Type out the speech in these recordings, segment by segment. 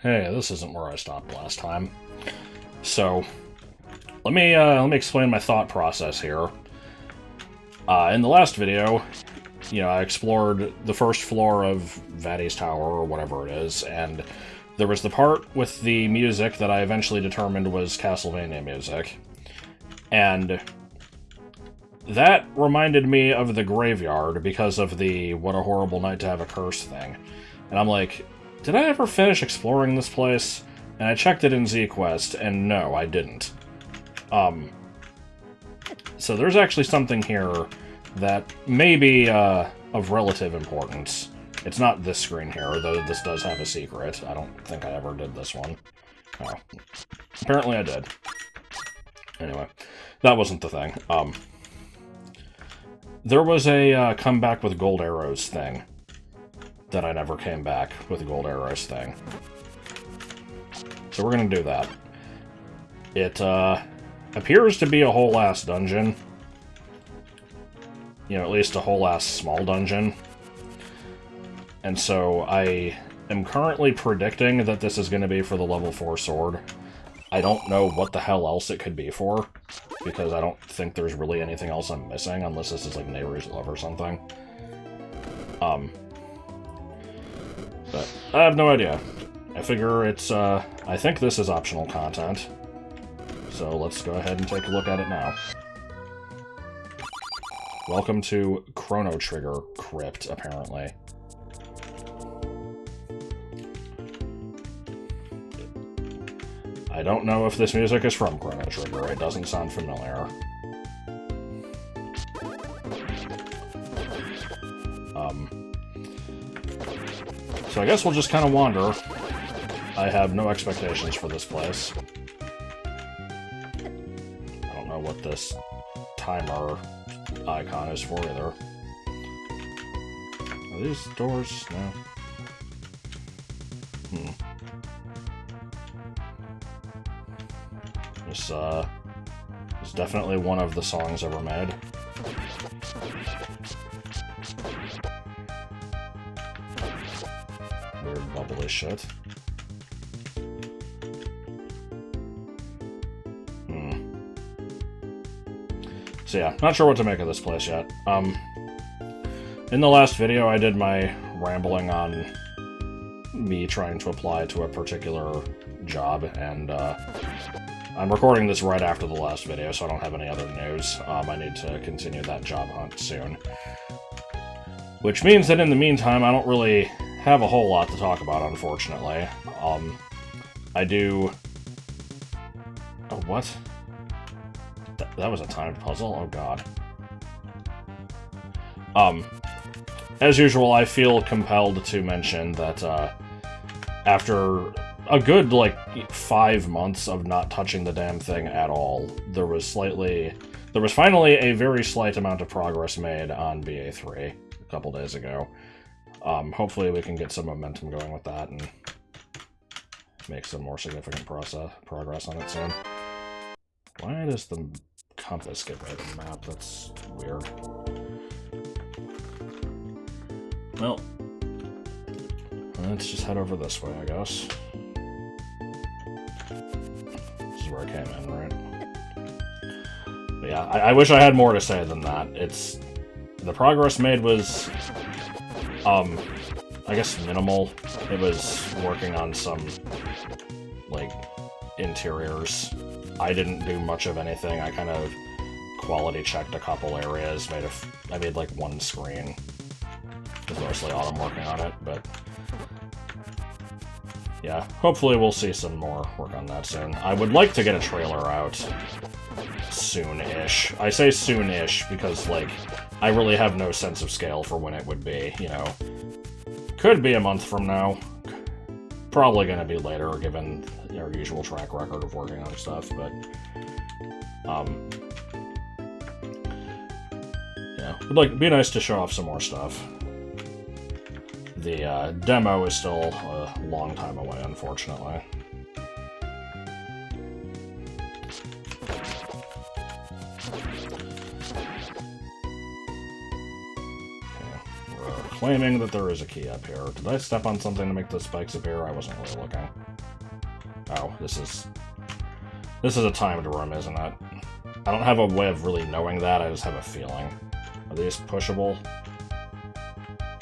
Hey, this isn't where I stopped last time. So, let me explain my thought process here. In the last video, I explored the first floor of Vatty's Tower, or whatever it is, and there was the part with the music that I eventually determined was Castlevania music. And that reminded me of the graveyard because of the "what a horrible night to have a curse" thing. And I'm like, did I ever finish exploring this place? And I checked it in ZQuest, and no, I didn't. So there's actually something here that may be of relative importance. It's not this screen here, though this does have a secret. I don't think I ever did this one. Oh. Apparently I did. Anyway, that wasn't the thing. There was a come back with gold arrows thing that I never came back with the gold arrows thing. So we're gonna do that. It appears to be a whole-ass dungeon. At least a whole-ass small dungeon. And so I am currently predicting that this is going to be for the level 4 sword. I don't know what the hell else it could be for, because I don't think there's really anything else I'm missing, unless this is like Neighbor's Love or something. But I have no idea. I figure it's, I think this is optional content. So let's go ahead and take a look at it now. Welcome to Chrono Trigger Crypt, apparently. I don't know if this music is from Chrono Trigger. It doesn't sound familiar. So I guess we'll just kind of wander. I have no expectations for this place. I don't know what this timer icon is for either. Are these doors? No. This is definitely one of the songs ever made. Weird bubbly shit. So yeah, not sure what to make of this place yet. In the last video I did my rambling on me trying to apply to a particular job, and I'm recording this right after the last video, so I don't have any other news. I need to continue that job hunt soon. Which means that in the meantime, I don't really have a whole lot to talk about, unfortunately. I do... Oh, what? That was a timed puzzle? Oh god. As usual, I feel compelled to mention that, after a good, 5 months of not touching the damn thing at all, there was finally a very slight amount of progress made on BA3 a couple days ago. Hopefully we can get some momentum going with that and make some more significant progress on it soon. Why does the compass get rid of the map? That's weird. Well, let's just head over this way, I guess. This is where I came in, right? But yeah, I wish I had more to say than that. The progress made was, I guess minimal. It was working on some, interiors. I didn't do much of anything. I kind of quality checked a couple areas, I made one screen. It was mostly Autumn working on it, but yeah, hopefully we'll see some more work on that soon. I would like to get a trailer out soon-ish. I say soon-ish because, I really have no sense of scale for when it would be, Could be a month from now. Probably gonna be later, given our usual track record of working on stuff, but yeah, it'd be nice to show off some more stuff. The demo is still a long time away, unfortunately. Okay, we're claiming that there is a key up here. Did I step on something to make the spikes appear? I wasn't really looking. Oh, this is a timed room, isn't it? I don't have a way of really knowing that, I just have a feeling. Are these pushable?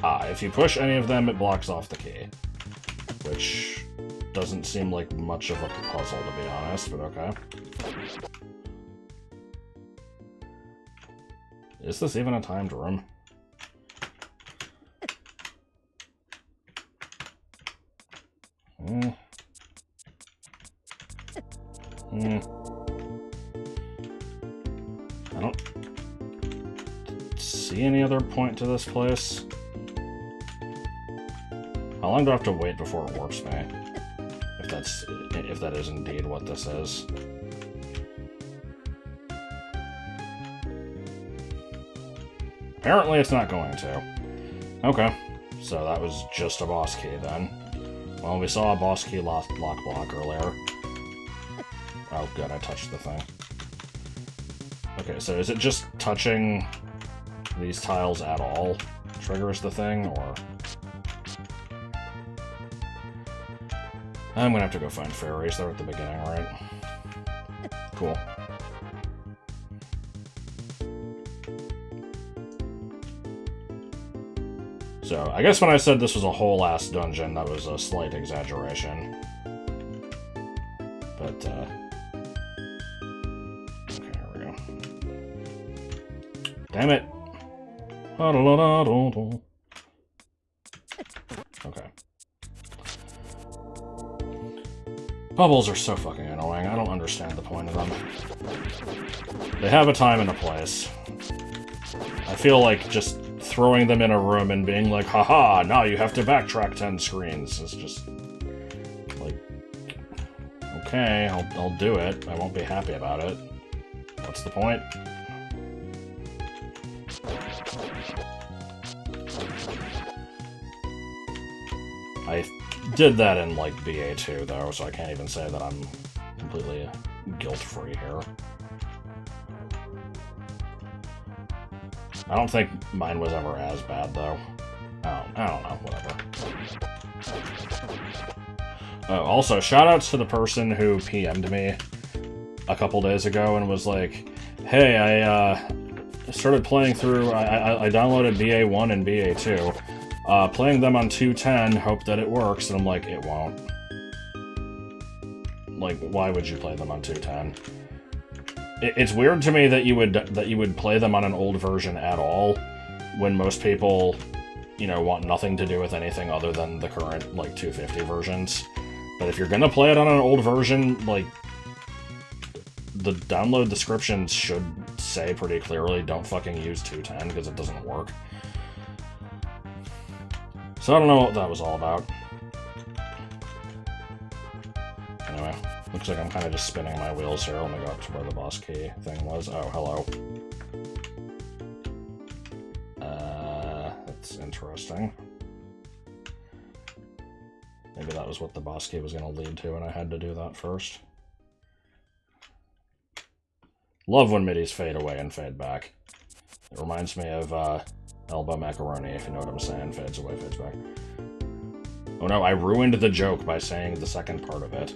Ah, if you push any of them, it blocks off the key. Which doesn't seem like much of a puzzle, to be honest, but okay. Is this even a timed room? I don't see any other point to this place. How long do I have to wait before it warps me? If that is indeed what this is. Apparently it's not going to. Okay, so that was just a boss key then. Well, we saw a boss key lock block earlier. Oh, good, I touched the thing. Okay, so is it just touching these tiles at all triggers the thing, or... I'm gonna have to go find fairies. They're at the beginning, right? Cool. So, I guess when I said this was a whole-ass dungeon, that was a slight exaggeration. But, okay, here we go. Damn it! Okay. Bubbles are so fucking annoying. I don't understand the point of them. They have a time and a place. I feel like just throwing them in a room and being like, haha, now you have to backtrack 10 screens. It's just... like... okay, I'll do it. I won't be happy about it. What's the point? I did that in, like, BA2, though, so I can't even say that I'm completely guilt-free here. I don't think mine was ever as bad, though. I don't know, whatever. Oh, also, shoutouts to the person who PM'd me a couple days ago and was like, hey, I started playing through, I downloaded BA1 and BA2. Playing them on 210, hope that it works, and I'm like, it won't. Like, why would you play them on 210? It's weird to me that you would play them on an old version at all, when most people, you know, want nothing to do with anything other than the current, like, 250 versions. But if you're gonna play it on an old version, like, the download descriptions should say pretty clearly, don't fucking use 210, because it doesn't work. So I don't know what that was all about. Anyway, looks like I'm kind of just spinning my wheels here. Let me go up to where the boss key thing was. Oh, hello. That's interesting. Maybe that was what the boss key was going to lead to, and I had to do that first. Love when midis fade away and fade back. It reminds me of, Elbow macaroni, if you know what I'm saying. Fades away, fades back. Oh no, I ruined the joke by saying the second part of it.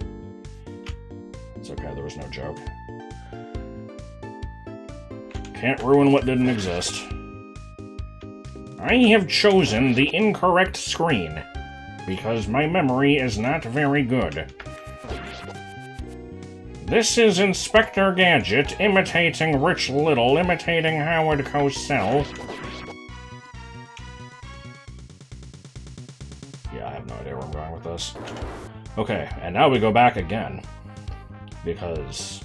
It's okay, there was no joke. Can't ruin what didn't exist. I have chosen the incorrect screen, because my memory is not very good. This is Inspector Gadget imitating Rich Little, imitating Howard Cosell. Yeah, I have no idea where I'm going with this. Okay, and now we go back again. Because...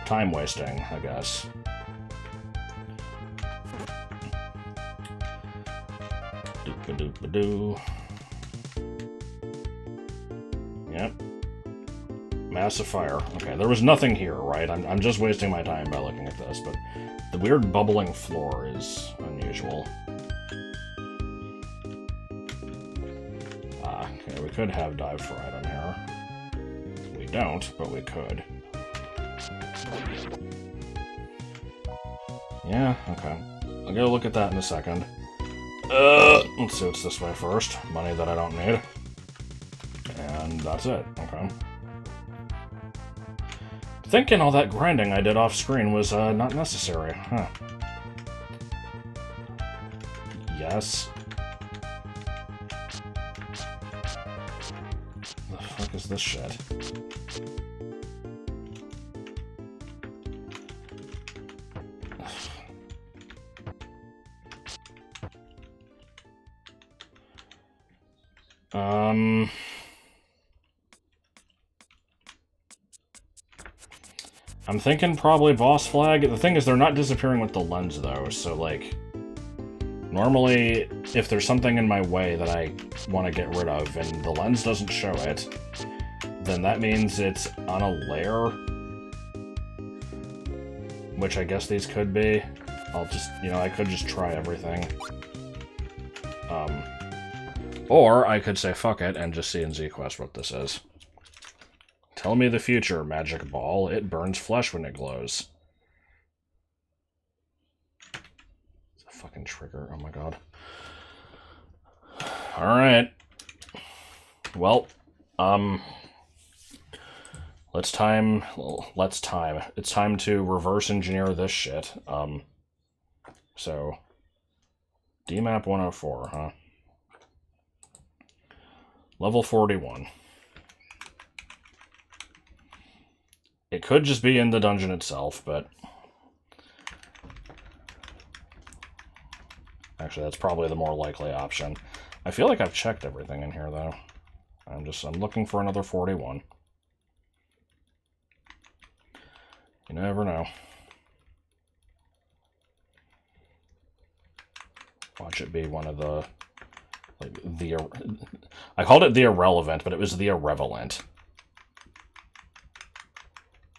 time wasting, I guess. Doop-a-doop-a-doo. Yep. Massive fire. Okay, there was nothing here, right? I'm just wasting my time by looking at this, but the weird bubbling floor is unusual. Okay, we could have dive for item here. We don't, but we could. Yeah, okay. I'll go look at that in a second. Let's see what's this way first. Money that I don't need. And that's it. Okay. Thinking all that grinding I did off-screen was not necessary. Huh. Yes. The fuck is this shit? I'm thinking probably boss flag. The thing is, they're not disappearing with the lens, though, so, like... Normally, if there's something in my way that I want to get rid of, and the lens doesn't show it, then that means it's on a layer. Which I guess these could be. I'll just, you know, I could just try everything. Or I could say fuck it and just see in ZQuest what this is. Tell me the future, magic ball. It burns flesh when it glows. It's a fucking trigger. Oh my god. Alright. Well, It's time to reverse engineer this shit. So, DMAP 104, huh? Level 41. It could just be in the dungeon itself, but... Actually, that's probably the more likely option. I feel like I've checked everything in here, though. I'm looking for another 41. You never know. Watch it be one of the... I called it the irrelevant, but it was the irrelevant.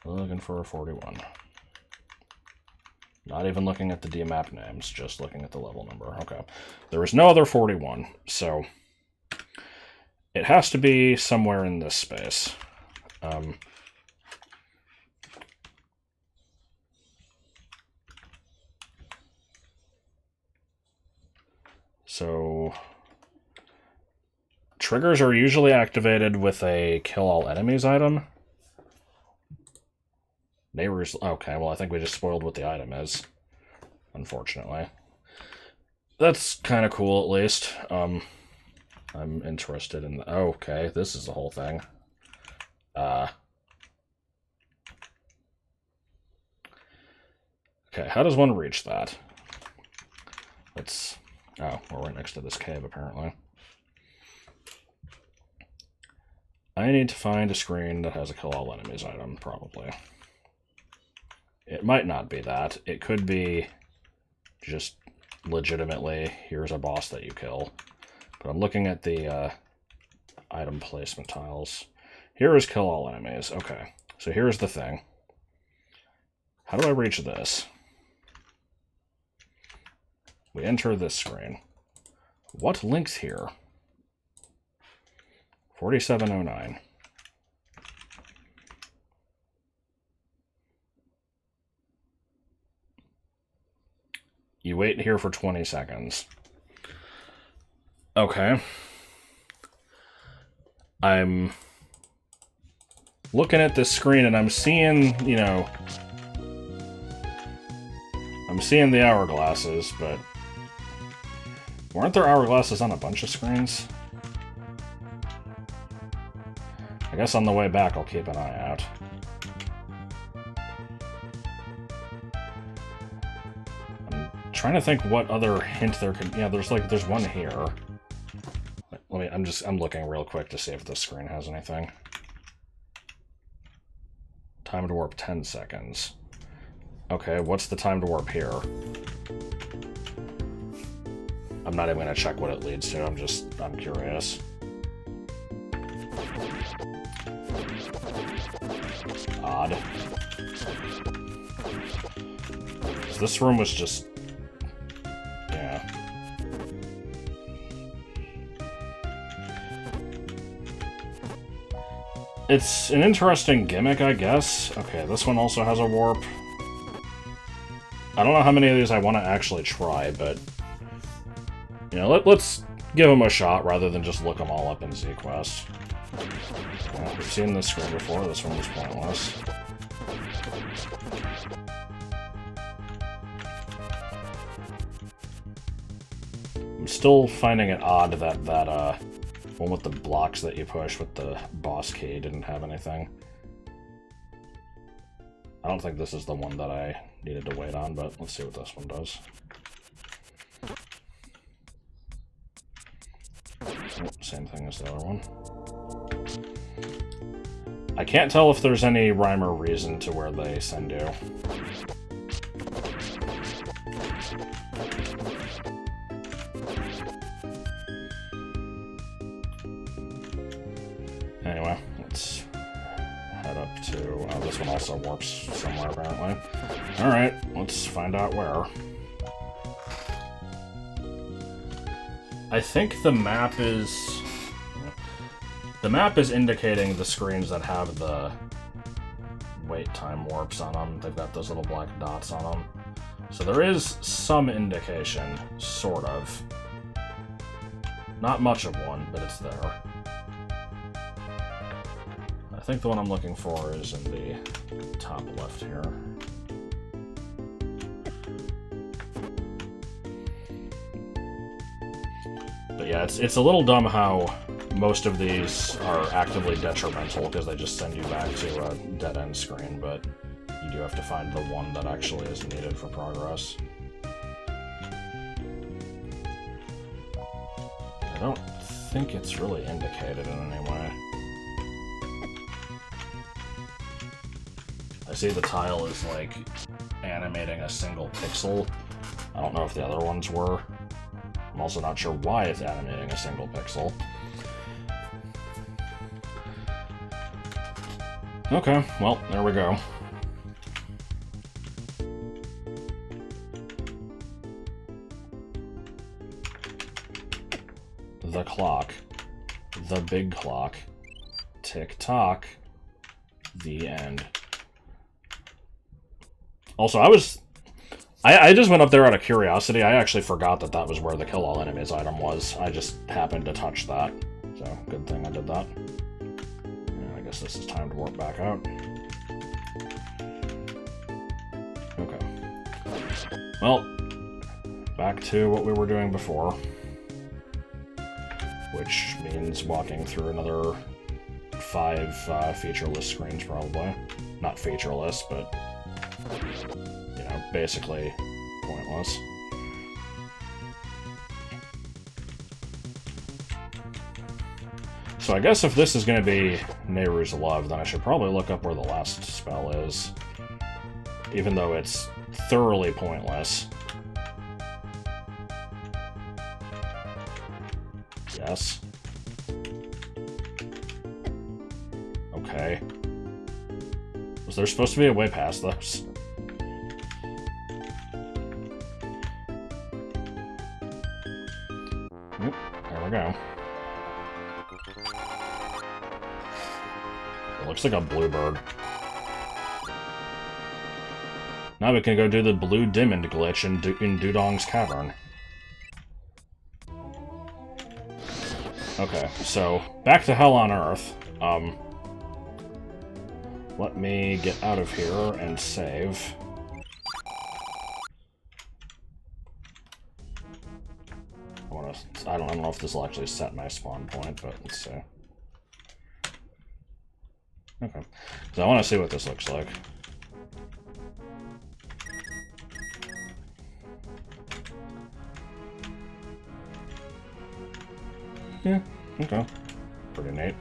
Looking for a 41. Not even looking at the DMAP names, just looking at the level number. Okay. There was no other 41, so... It has to be somewhere in this space. So... Triggers are usually activated with a kill all enemies item. Neighbors... Okay, well I think we just spoiled what the item is. Unfortunately. That's kind of cool, at least. I'm interested in... Oh, okay, this is the whole thing. Okay, how does one reach that? Let's... Oh, we're right next to this cave, apparently. I need to find a screen that has a kill all enemies item, probably. It might not be that. It could be just legitimately, here's a boss that you kill. But I'm looking at the item placement tiles. Here is kill all enemies. Okay, so here's the thing. How do I reach this? We enter this screen. What links here? 4709. You wait here for 20 seconds. Okay. I'm looking at this screen and I'm seeing, you know... I'm seeing the hourglasses, but... Weren't there hourglasses on a bunch of screens? I guess on the way back I'll keep an eye out. I'm trying to think what other hint there could... Yeah, there's one here. I'm looking real quick to see if this screen has anything. Time to warp 10 seconds. Okay, what's the time to warp here? I'm not even gonna check what it leads to, I'm curious. Odd. This room was just... Yeah. It's an interesting gimmick, I guess. Okay, this one also has a warp. I don't know how many of these I want to actually try, but... You know, let's give them a shot rather than just look them all up in ZQuest. Yeah, we've seen this screen before, this one was pointless. I'm still finding it odd that that one with the blocks that you push with the boss key didn't have anything. I don't think this is the one that I needed to wait on, but let's see what this one does. Same thing as the other one. I can't tell if there's any rhyme or reason to where they send you. Anyway, let's head up to... Oh, this one also warps somewhere, apparently. Alright, let's find out where. I think the map is... The map is indicating the screens that have the wait time warps on them. They've got those little black dots on them. So there is some indication, sort of. Not much of one, but it's there. I think the one I'm looking for is in the top left here. But yeah, it's a little dumb how most of these are actively detrimental because they just send you back to a dead-end screen, but you do have to find the one that actually is needed for progress. I don't think it's really indicated in any way. I see the tile is, like, animating a single pixel. I don't know if the other ones were. I'm also not sure why it's animating a single pixel. Okay, well, there we go. The clock. The big clock. Tick-tock. The end. Also, I just went up there out of curiosity. I actually forgot that that was where the kill all enemies item was. I just happened to touch that. So, good thing I did that. And I guess this is time to warp back out. Okay. Well, back to what we were doing before. Which means walking through another 5 featureless screens, probably. Not featureless, but... you know, basically pointless. So I guess if this is going to be Nehru's Love, then I should probably look up where the last spell is. Even though it's thoroughly pointless. Yes. Okay. Was there supposed to be a way past those? Oop, there we go. It looks like a bluebird. Now we can go do the blue diamond glitch in Dudong's Cavern. Okay, so back to Hell on Earth. Let me get out of here and save. I don't know if this will actually set my spawn point, but let's see. Okay, so I want to see what this looks like. Yeah, okay. Pretty neat.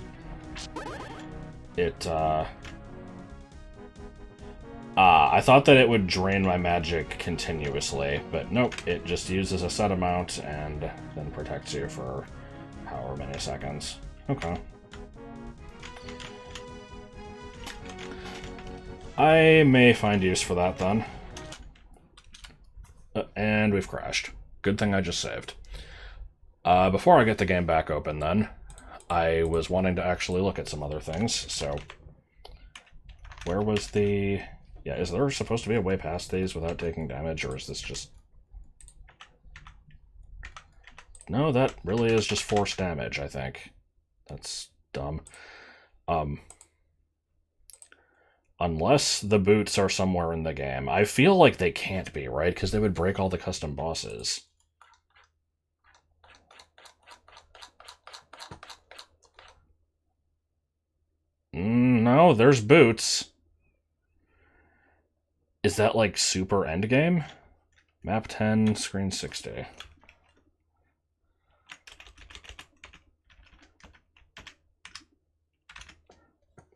I thought that it would drain my magic continuously, but nope, it just uses a set amount and then protects you for however many seconds. Okay. I may find use for that then. And we've crashed. Good thing I just saved. Before I get the game back open then, I was wanting to actually look at some other things, so... Where was the... Yeah, is there supposed to be a way past these without taking damage, or is this just... No, that really is just forced damage, I think. That's dumb. Unless the boots are somewhere in the game. I feel like they can't be, right? Because they would break all the custom bosses. No, there's boots. Is that like super endgame? Map 10, screen 60.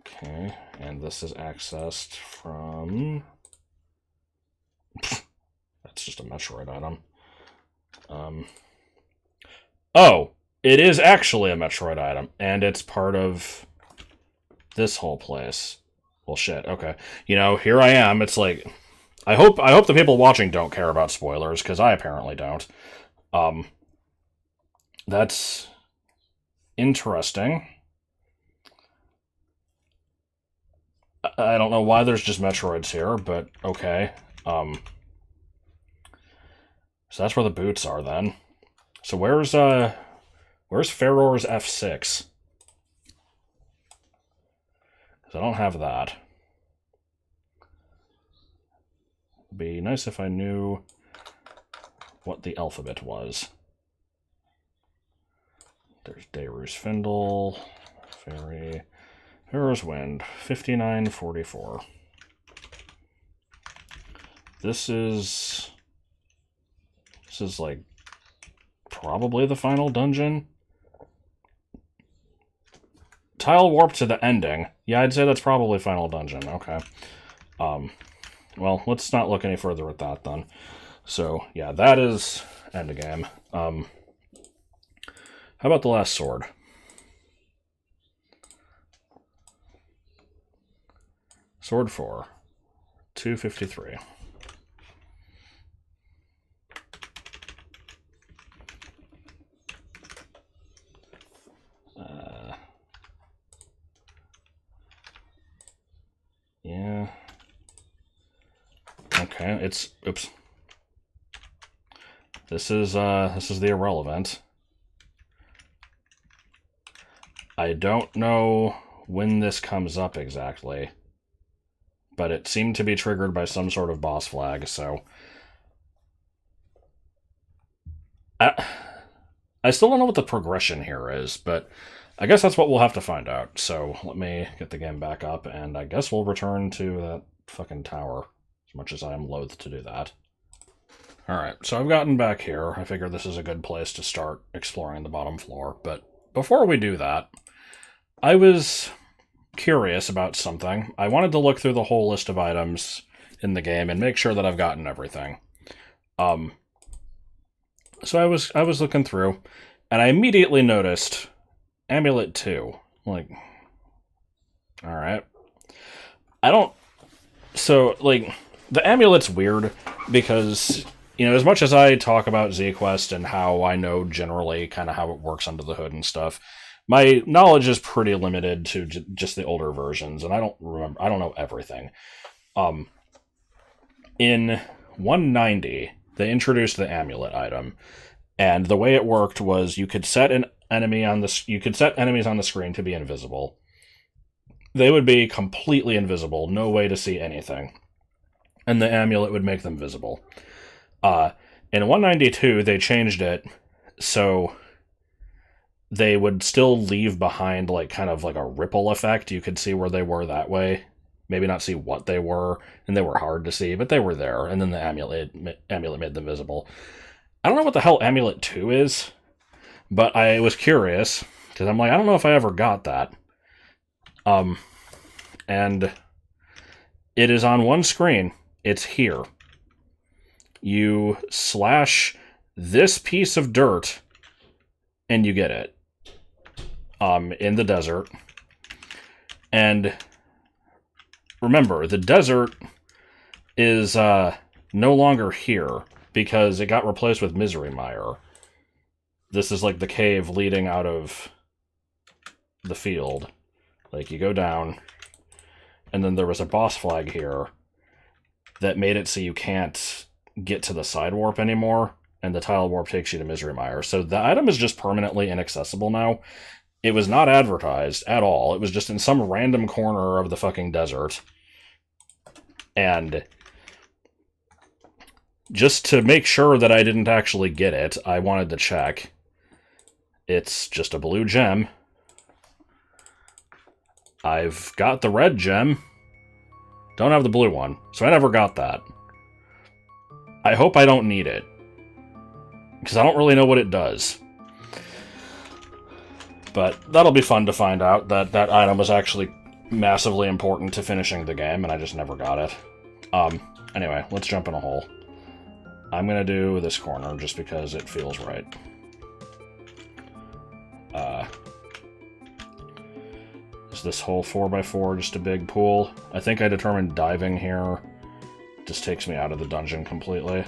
Okay, and this is accessed from... That's just a Metroid item. Oh, it is actually a Metroid item, and it's part of this whole place. Well, shit, okay. You know, here I am, it's like... I hope the people watching don't care about spoilers, because I apparently don't. That's interesting. I don't know why there's just Metroids here, but okay. So that's where the boots are then. So where's Ferror's F6? Because I don't have that. It'd be nice if I knew what the alphabet was. There's Daeru's Findle, Fairy, Ferror's Wind, 5944. This is like probably the final dungeon. Tile warp to the ending. Yeah, I'd say that's probably final dungeon. Okay. Well, let's not look any further at that then. So, yeah, that is endgame. How about the last sword? Sword 4. 253. Yeah. Okay, it's... Oops. This is the irrelevant. I don't know when this comes up exactly, but it seemed to be triggered by some sort of boss flag, so... I still don't know what the progression here is, but I guess that's what we'll have to find out. So let me get the game back up, and I guess we'll return to that fucking tower, as much as I am loath to do that. Alright, so I've gotten back here. I figure this is a good place to start exploring the bottom floor, but before we do that, I was curious about something. I wanted to look through the whole list of items in the game and make sure that I've gotten everything. So I was looking through, and I immediately noticed Amulet 2. Like, alright. So, like, the Amulet's weird, because, you know, as much as I talk about ZQuest and how I know generally kind of how it works under the hood and stuff, my knowledge is pretty limited to just the older versions, and I don't know everything. In 190, they introduced the Amulet item, and the way it worked was you could set enemies on the screen to be invisible. They would be completely invisible, no way to see anything, and the amulet would make them visible. In 192, they changed it so they would still leave behind like kind of like a ripple effect. You could see where they were that way. Maybe not see what they were, and they were hard to see, but they were there, and then the amulet made them visible. I don't know what the hell Amulet 2 is, but I was curious, because I'm like, I don't know if I ever got that. And it is on one screen. It's here. You slash this piece of dirt, and you get it. In the desert. And remember, the desert is no longer here because it got replaced with Misery Mire. This is like the cave leading out of the field. Like, you go down, and then there was a boss flag here that made it so you can't get to the side warp anymore, and the tile warp takes you to Misery Mire. So the item is just permanently inaccessible now. It was not advertised at all. It was just in some random corner of the fucking desert. And just to make sure that I didn't actually get it, I wanted to check. It's just a blue gem. I've got the red gem. Don't have the blue one, so I never got that. I hope I don't need it, because I don't really know what it does. But that'll be fun to find out, that that item was actually massively important to finishing the game, and I just never got it. Anyway, let's jump in a hole. I'm gonna do this corner, just because it feels right. Is this whole 4x4 just a big pool? I think I determined diving here just takes me out of the dungeon completely.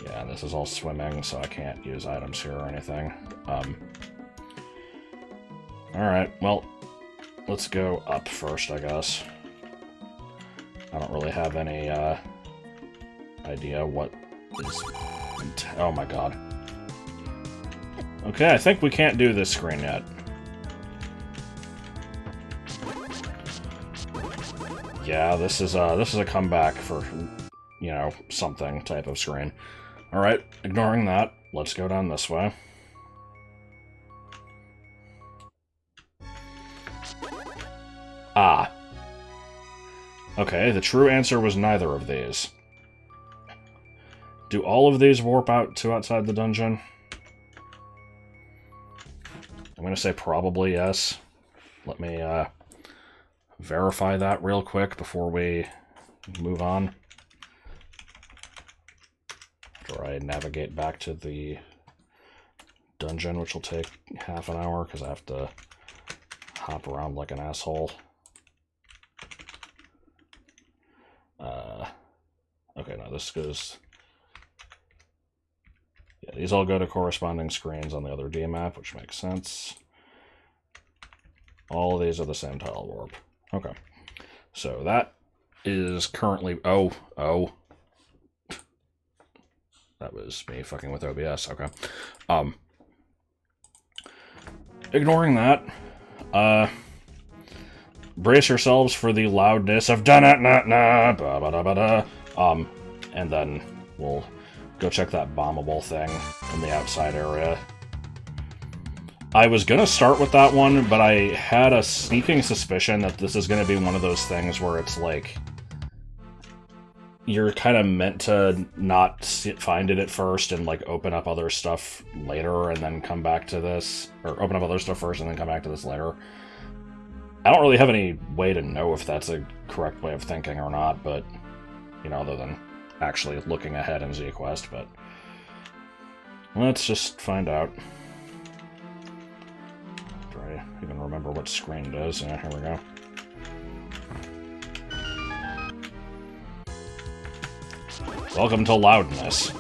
Yeah, this is all swimming, so I can't use items here or anything. Alright, well, let's go up first, I guess. I don't really have any idea what is... Oh my god. Okay, I think we can't do this screen yet. Yeah, this is a comeback for, you know, something type of screen. Alright, ignoring that, let's go down this way. Ah. Okay, the true answer was neither of these. Do all of these warp out to outside the dungeon? I'm gonna say probably yes. Let me, verify that real quick before we move on. After I navigate back to the dungeon, which will take half an hour, because I have to hop around like an asshole. Okay, no, this goes... Yeah, these all go to corresponding screens on the other D map, which makes sense. All of these are the same tile warp. Okay. So that is currently... Oh. That was me fucking with OBS. Okay. Ignoring that, brace yourselves for the loudness of da-na-na-na, ba-ba-da-ba-da. And then we'll go check that bombable thing in the outside area. I was gonna start with that one, but I had a sneaking suspicion that this is gonna be one of those things where it's like... You're kind of meant to not find it at first and, like, open up other stuff later and then come back to this. Or open up other stuff first and then come back to this later. I don't really have any way to know if that's a correct way of thinking or not, but... You know, other than actually looking ahead in ZQuest, but... Let's just find out. Do I even remember what screen it is? Yeah, here we go. Welcome to loudness.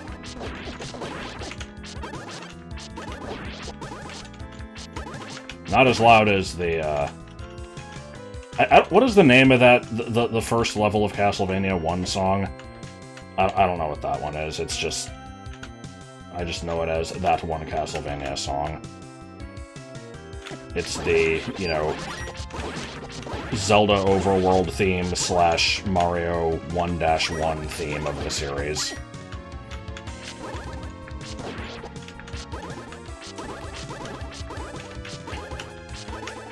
Not as loud as the, what is the name of that, the first level of Castlevania 1 song? I don't know what that one is, it's just... I just know it as that one Castlevania song. It's the, you know... Zelda overworld theme / Mario 1-1 theme of the series.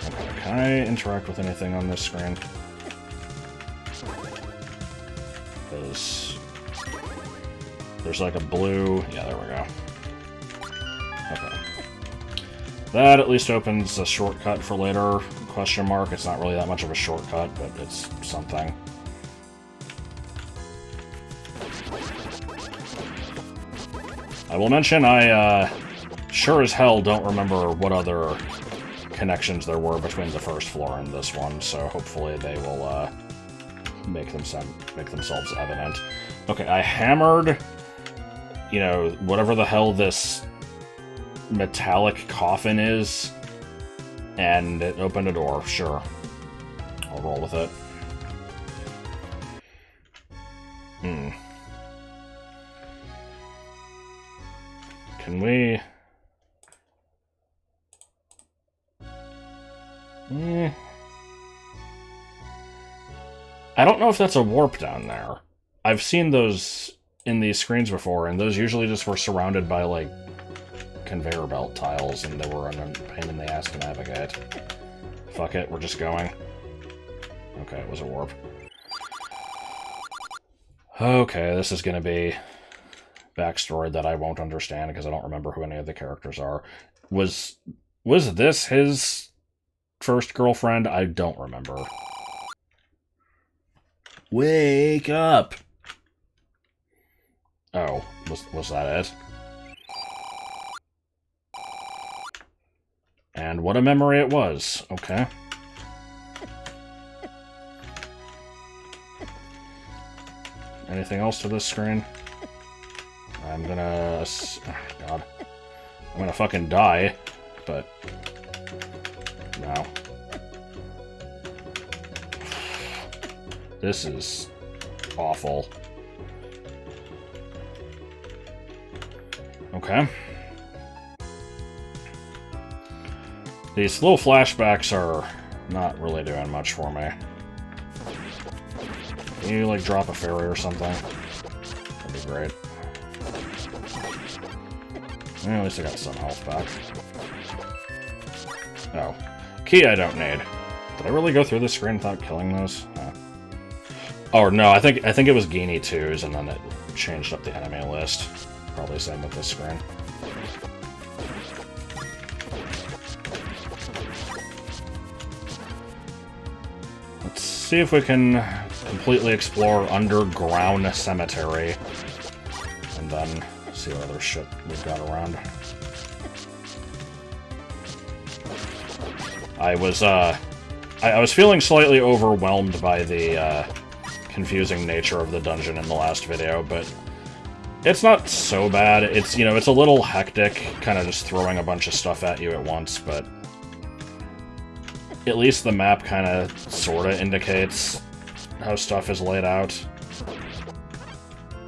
Okay, can I interact with anything on this screen? There's like a blue... Yeah, there we go. Okay. That at least opens a shortcut for later. Question mark. It's not really that much of a shortcut, but it's something. I will mention I sure as hell don't remember what other connections there were between the first floor and this one, so hopefully they will make themselves evident. Okay, I hammered, you know, whatever the hell this metallic coffin is, and it opened a door. Sure. I'll roll with it. Can we... I don't know if that's a warp down there. I've seen those in these screens before, and those usually just were surrounded by, like, conveyor belt tiles, and they were a pain in the ass to navigate. Fuck it, we're just going. Okay, it was a warp. Okay, this is gonna be backstory that I won't understand because I don't remember who any of the characters are. Was this his first girlfriend? I don't remember. Wake up! Oh, was that it? And what a memory it was. Okay. Anything else to this screen? I'm gonna... Oh, God. I'm gonna fucking die, but... No. This is... awful. Okay. These little flashbacks are not really doing much for me. Can you, like, drop a fairy or something? That'd be great. Well, at least I got some health back. Oh. Key I don't need. Did I really go through this screen without killing those? No. Oh, no, I think it was Genie 2s, and then it changed up the enemy list. Probably same with this screen. Let's see if we can completely explore Underground Cemetery, and then see what other shit we've got around. I was feeling slightly overwhelmed by the confusing nature of the dungeon in the last video, but it's not so bad. It's, you know, it's a little hectic, kind of just throwing a bunch of stuff at you at once, but at least the map kind of sort of indicates how stuff is laid out.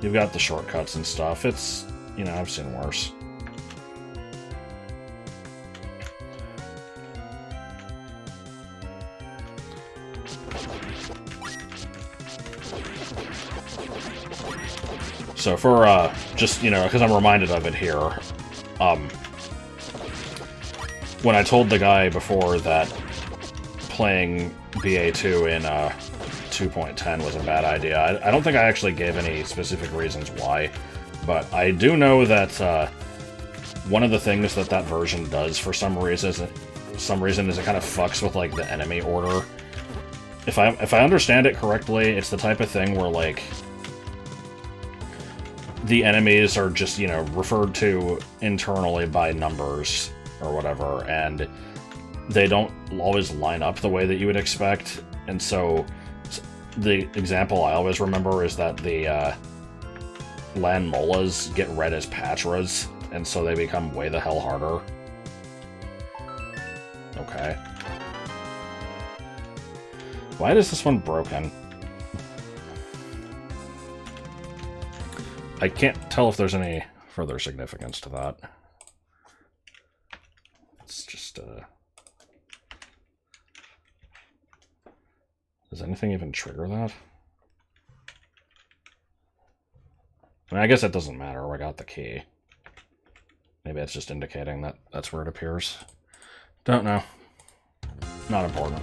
You've got the shortcuts and stuff. It's, you know, I've seen worse. So for, just, you know, because I'm reminded of it here, when I told the guy before that playing BA2 in 2.10 was a bad idea, I don't think I actually gave any specific reasons why, but I do know that one of the things that that version does for some reason is it kind of fucks with, like, the enemy order. If I understand it correctly, it's the type of thing where, like, the enemies are just, you know, referred to internally by numbers or whatever, and they don't always line up the way that you would expect. And so the example I always remember is that the Lan Molas get read as Patras, and so they become way the hell harder. Okay. Why is this one broken? I can't tell if there's any further significance to that. It's just, does anything even trigger that? I mean, I guess it doesn't matter. I got the key. Maybe it's just indicating that that's where it appears. Don't know. Not important.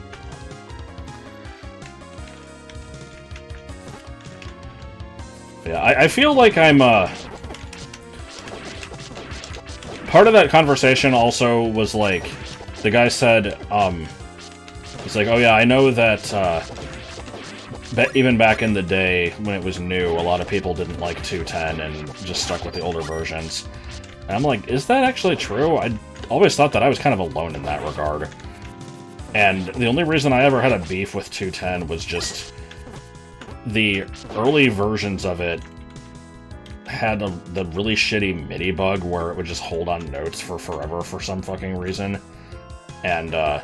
Yeah, I feel like I'm, part of that conversation also was, like, the guy said, he's like, oh yeah, I know that, even back in the day, when it was new, a lot of people didn't like 2.10 and just stuck with the older versions. And I'm like, is that actually true? I always thought that I was kind of alone in that regard. And the only reason I ever had a beef with 2.10 was just the early versions of it had the really shitty MIDI bug where it would just hold on notes for forever for some fucking reason. And I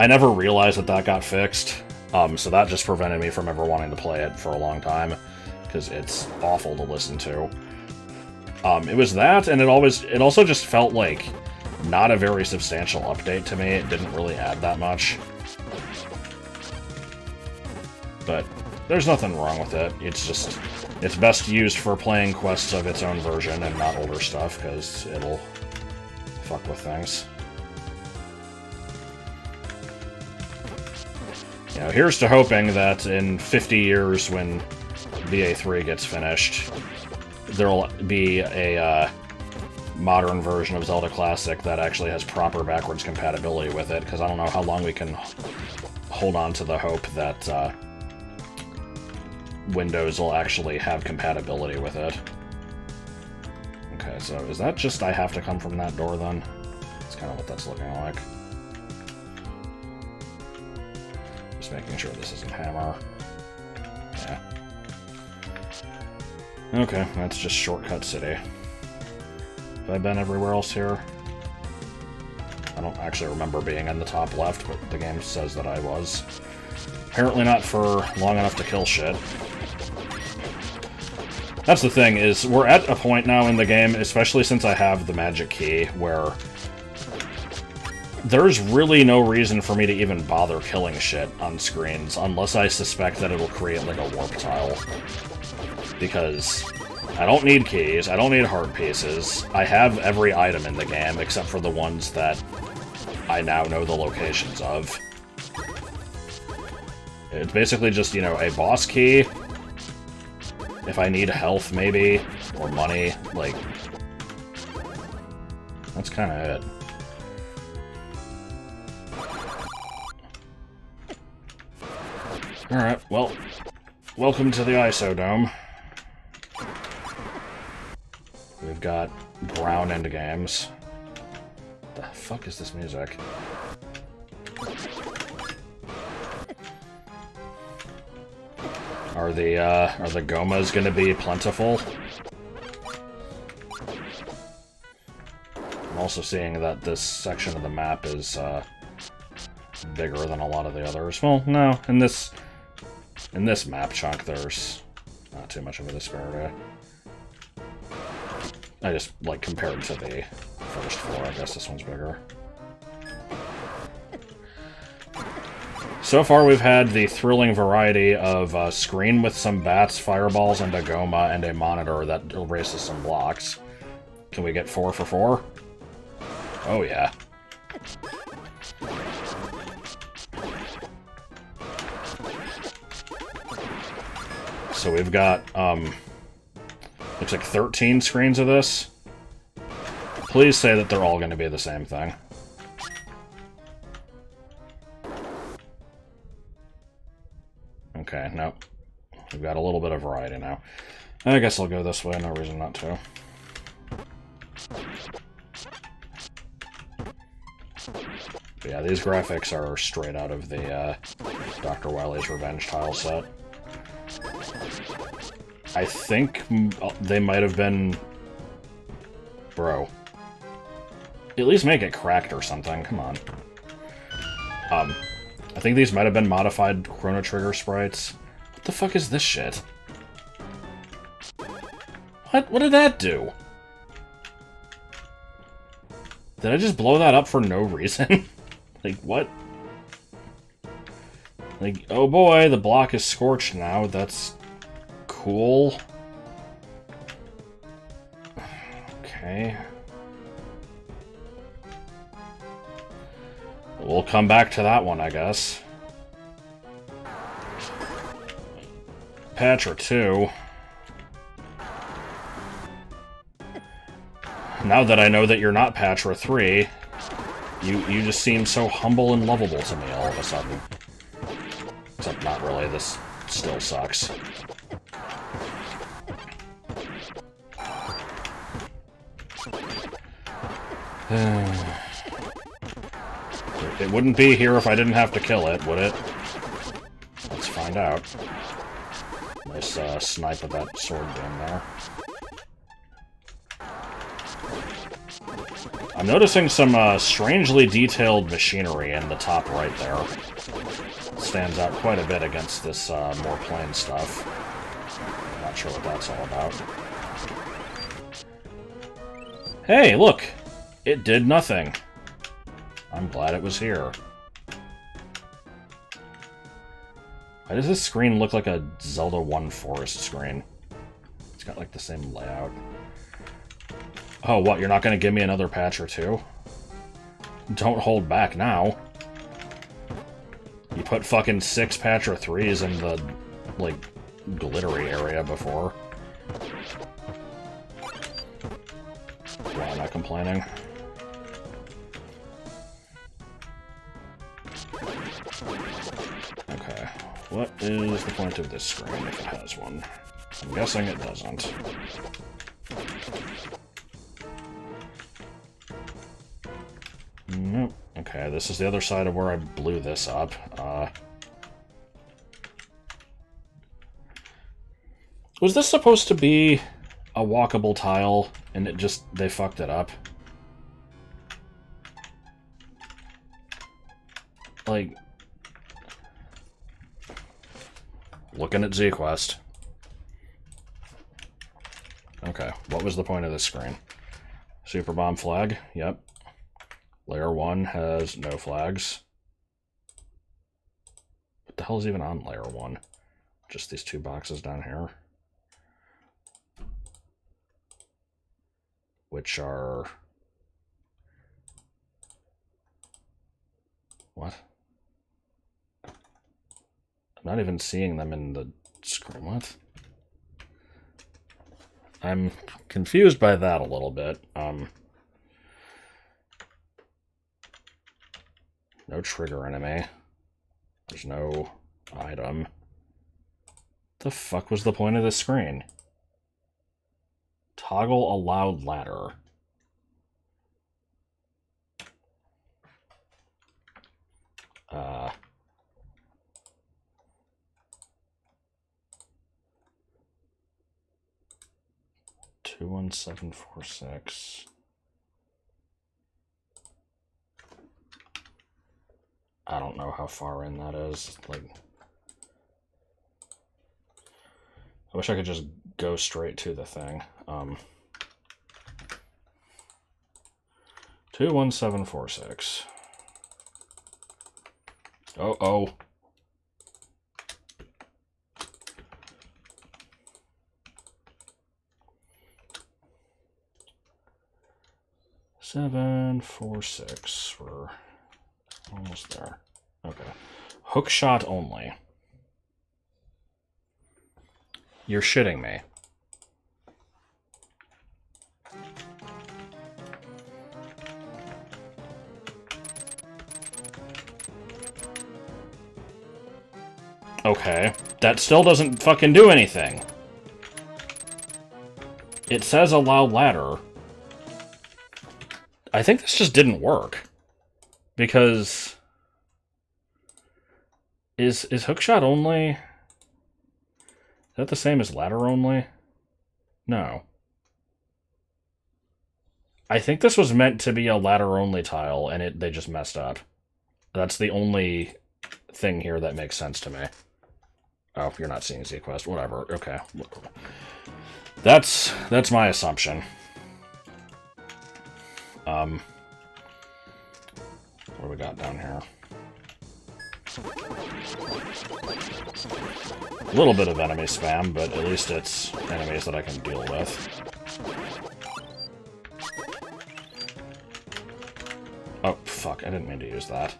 never realized that that got fixed. So that just prevented me from ever wanting to play it for a long time, because it's awful to listen to. It was that, and it also just felt like not a very substantial update to me. It didn't really add that much. But there's nothing wrong with it. It's just, it's best used for playing quests of its own version and not older stuff, because it'll fuck with things. You know, here's to hoping that in 50 years when BA3 gets finished, there'll be a modern version of Zelda Classic that actually has proper backwards compatibility with it, because I don't know how long we can hold on to the hope that Windows will actually have compatibility with it. Okay, so is that just I have to come from that door then? That's kind of what that's looking like. Just making sure this isn't Hammer. Yeah. Okay, that's just Shortcut City. Have I been everywhere else here? I don't actually remember being in the top left, but the game says that I was. Apparently not for long enough to kill shit. That's the thing, is we're at a point now in the game, especially since I have the magic key, where there's really no reason for me to even bother killing shit on screens, unless I suspect that it'll create, like, a warp tile. Because I don't need keys, I don't need heart pieces, I have every item in the game, except for the ones that I now know the locations of. It's basically just, you know, a boss key, if I need health, maybe, or money, like, that's kind of it. Alright, well, welcome to the Isodome. We've got brown endgames. The fuck is this music? Are the Gomas gonna be plentiful? I'm also seeing that this section of the map is, bigger than a lot of the others. Well, no, in this map chunk, there's not too much of a disparity. I just, like, compared to the first floor, I guess this one's bigger. So far, we've had the thrilling variety of a screen with some bats, fireballs, and a Goma, and a monitor that erases some blocks. Can we get 4 for 4? Oh, yeah. So we've got, looks like 13 screens of this. Please say that they're all going to be the same thing. Okay, nope. We've got a little bit of variety now. I guess I'll go this way, no reason not to. But yeah, these graphics are straight out of the Dr. Wily's Revenge tile set. I think they might have been... Bro. At least make it cracked or something, come on. I think these might have been modified Chrono Trigger sprites. What the fuck is this shit? What did that do? Did I just blow that up for no reason? Like, what? Like, oh boy, the block is scorched now. That's cool. Okay. We'll come back to that one, I guess. Patra 2. Now that I know that you're not Patra 3, you just seem so humble and lovable to me all of a sudden. Except not really, this still sucks. It wouldn't be here if I didn't have to kill it, would it? Let's find out. Nice snipe of that sword beam there. I'm noticing some strangely detailed machinery in the top right there. Stands out quite a bit against this more plain stuff. Not sure what that's all about. Hey, look! It did nothing. I'm glad it was here. Why does this screen look like a Zelda 1 Forest screen? It's got like the same layout. Oh, what? You're not going to give me another patch or two? Don't hold back now. You put fucking 6 patch or 3s in the, like, glittery area before. Why am I complaining? Okay. What is the point of this screen if it has one? I'm guessing it doesn't. Nope. Okay, this is the other side of where I blew this up. Was this supposed to be a walkable tile, and they fucked it up? Like... Looking at Z-Quest. Okay, what was the point of this screen? Super Bomb flag? Yep. Layer 1 has no flags. What the hell is even on Layer 1? Just these 2 boxes down here. Which are... What? I'm not even seeing them in the screen. What? I'm confused by that a little bit. No trigger enemy. There's no item. The fuck was the point of this screen? Toggle allowed ladder. 21746. I don't know how far in that is. Like, I wish I could just go straight to the thing. 21746. Oh. 746. We're almost there. Okay. Hook shot only. You're shitting me. Okay. That still doesn't fucking do anything. It says allow ladder. I think this just didn't work. Because... Is hookshot only... Is that the same as ladder only? No. I think this was meant to be a ladder only tile, and they just messed up. That's the only thing here that makes sense to me. Oh, you're not seeing Z-Quest. Whatever. Okay. That's my assumption. What do we got down here? A little bit of enemy spam, but at least it's enemies that I can deal with. Oh, fuck. I didn't mean to use that.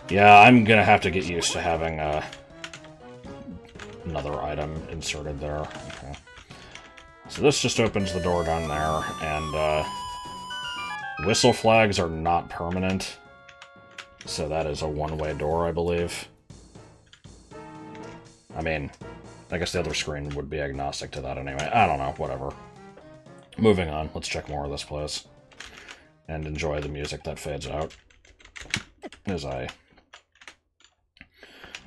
Yeah, I'm gonna have to get used to having another item inserted there. Okay. So this just opens the door down there, and whistle flags are not permanent. So that is a one-way door, I believe. I mean, I guess the other screen would be agnostic to that anyway. I don't know, whatever. Moving on, let's check more of this place. And enjoy the music that fades out. As I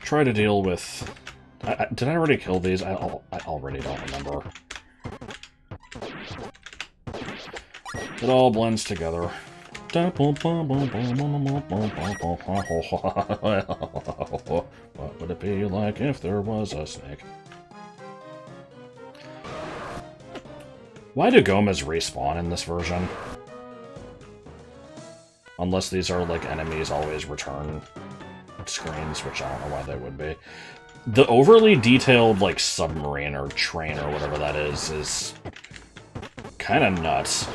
try to deal with... did I already kill these? I already don't remember. It all blends together. What would it be like if there was a snake? Why do Gomas respawn in this version? Unless these are, like, enemies always return screens, which I don't know why they would be. The overly detailed, like, submarine or train or whatever that is kind of nuts.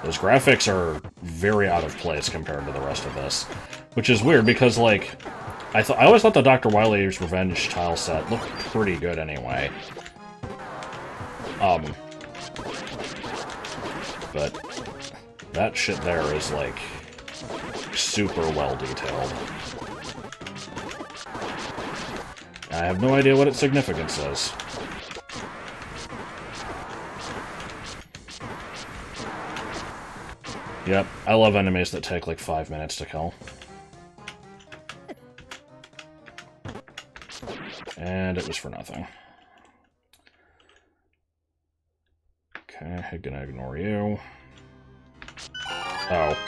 Those graphics are very out of place compared to the rest of this. Which is weird, because, like, I always thought the Dr. Wily's Revenge tile set looked pretty good anyway. But that shit there is, like, super well detailed. I have no idea what its significance is. Yep, I love enemies that take like 5 minutes to kill. And it was for nothing. Okay, I'm gonna ignore you. Oh.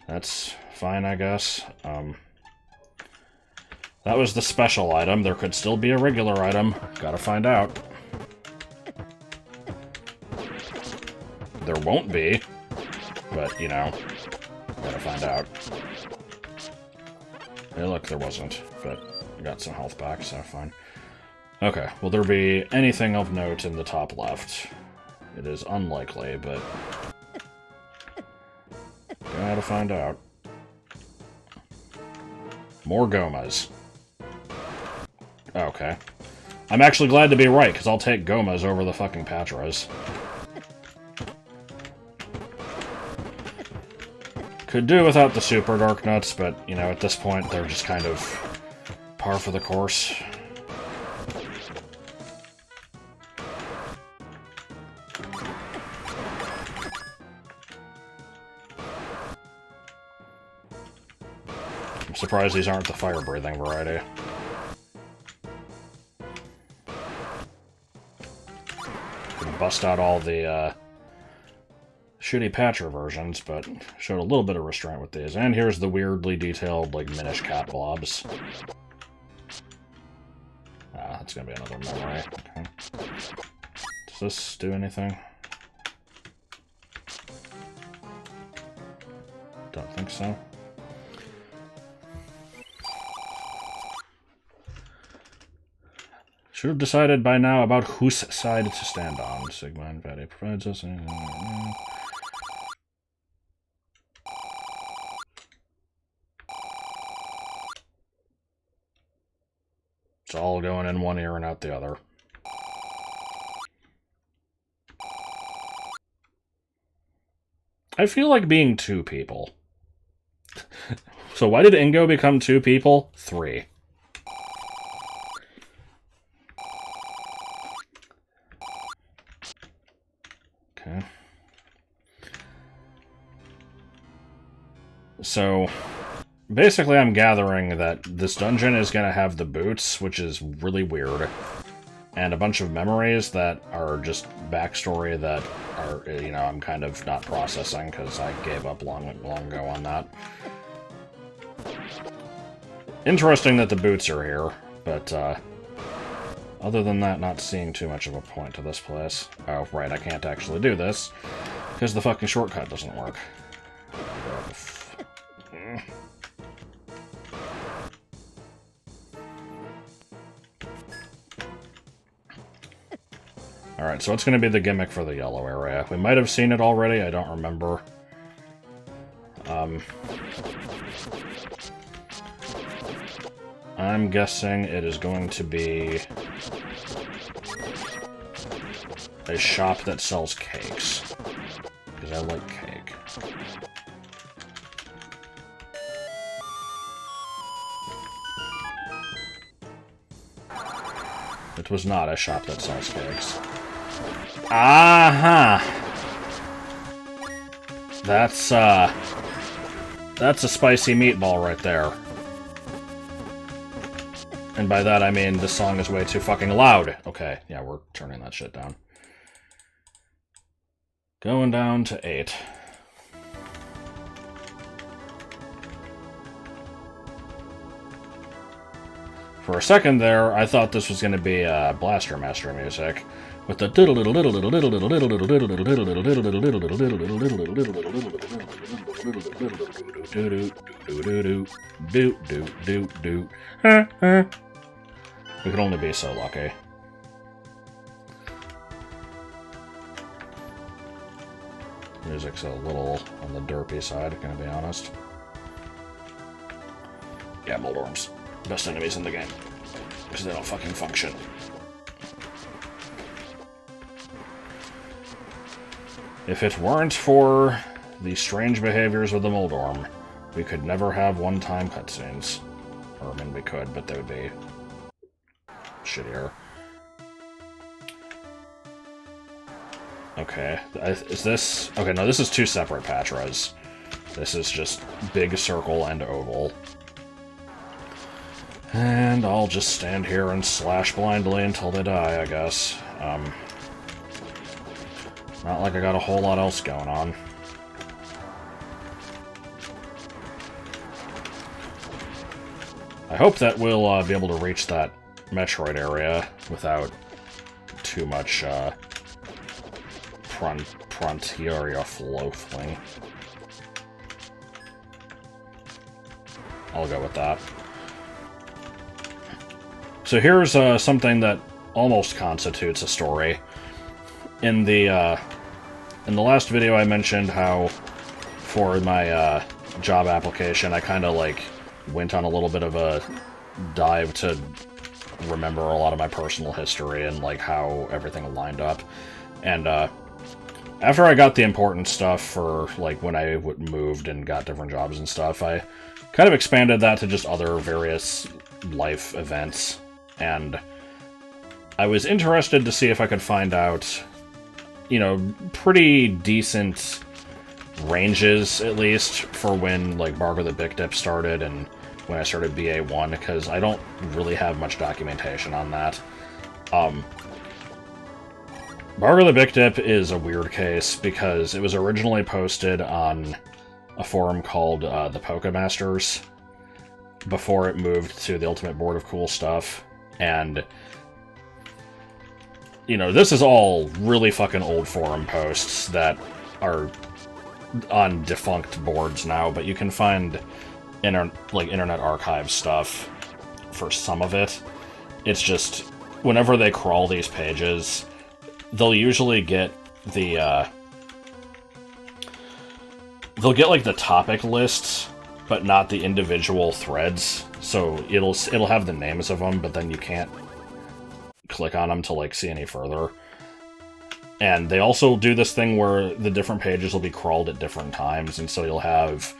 That's fine, I guess. That was the special item. There could still be a regular item. Gotta find out. There won't be. But, you know, gotta find out. Hey, look, there wasn't. But I got some health back, so fine. Okay, will there be anything of note in the top left? It is unlikely, but... gotta find out. More Gomas. Okay. I'm actually glad to be right, because I'll take Gomas over the fucking Patras. Could do without the Super Dark Nuts, but, you know, at this point, they're just kind of par for the course. I'm surprised these aren't the fire-breathing variety. Could bust out all the, shitty Patra versions, but showed a little bit of restraint with these. And here's the weirdly detailed, like, Minish cat blobs. Ah, that's gonna be another memory. Okay. Does this do anything? Don't think so. Should have decided by now about whose side to stand on. Sigma and Vade provides us. It's all going in one ear and out the other. I feel like being two people. So why did Ingo become two people? 3. Okay. So... basically, I'm gathering that this dungeon is going to have the boots, which is really weird, and a bunch of memories that are just backstory that are, you know, I'm kind of not processing because I gave up long ago on that. Interesting that the boots are here, but other than that, not seeing too much of a point to this place. Oh, right, I can't actually do this because the fucking shortcut doesn't work. Alright, so what's going to be the gimmick for the yellow area? We might have seen it already, I don't remember. I'm guessing it is going to be a shop that sells cakes. Because I like cake. It was not a shop that sells cakes. Aha! That's a spicy meatball right there. And by that I mean this song is way too fucking loud. Okay, yeah, we're turning that shit down. Going down to 8. For a second there, I thought this was going to be Blaster Master music, with the we could only be so lucky. Music's a little on the derpy side, gonna be honest. Yeah, Moldorms. Best enemies in the game. Because they don't fucking function. If it weren't for the strange behaviors of the Moldorm, we could never have one-time cutscenes. Or, I mean, we could, but they would be shittier. Okay, is this... Okay, no, this is two separate Patras. This is just big circle and oval. And I'll just stand here and slash blindly until they die, I guess. Not like I got a whole lot else going on. I hope that we'll be able to reach that Metroid area without too much frontier floating. I'll go with that. So here's something that almost constitutes a story. In the last video I mentioned how for my job application I kind of like went on a little bit of a dive to remember a lot of my personal history and like how everything lined up. And after I got the important stuff for like when I moved and got different jobs and stuff, I kind of expanded that to just other various life events. And I was interested to see if I could find out, you know, pretty decent ranges, at least, for when, like, Bargo the Big Dip started and when I started BA1, because I don't really have much documentation on that. Bargo the Big Dip is a weird case because it was originally posted on a forum called the Pokemasters before it moved to the Ultimate Board of Cool Stuff, and you know, this is all really fucking old forum posts that are on defunct boards now, but you can find Internet Archive stuff for some of it. It's just, whenever they crawl these pages, they'll usually get the, they'll get, like, the topic lists, but not the individual threads. So it'll have the names of them, but then you can't click on them to, like, see any further. And they also do this thing where the different pages will be crawled at different times, and so you'll have,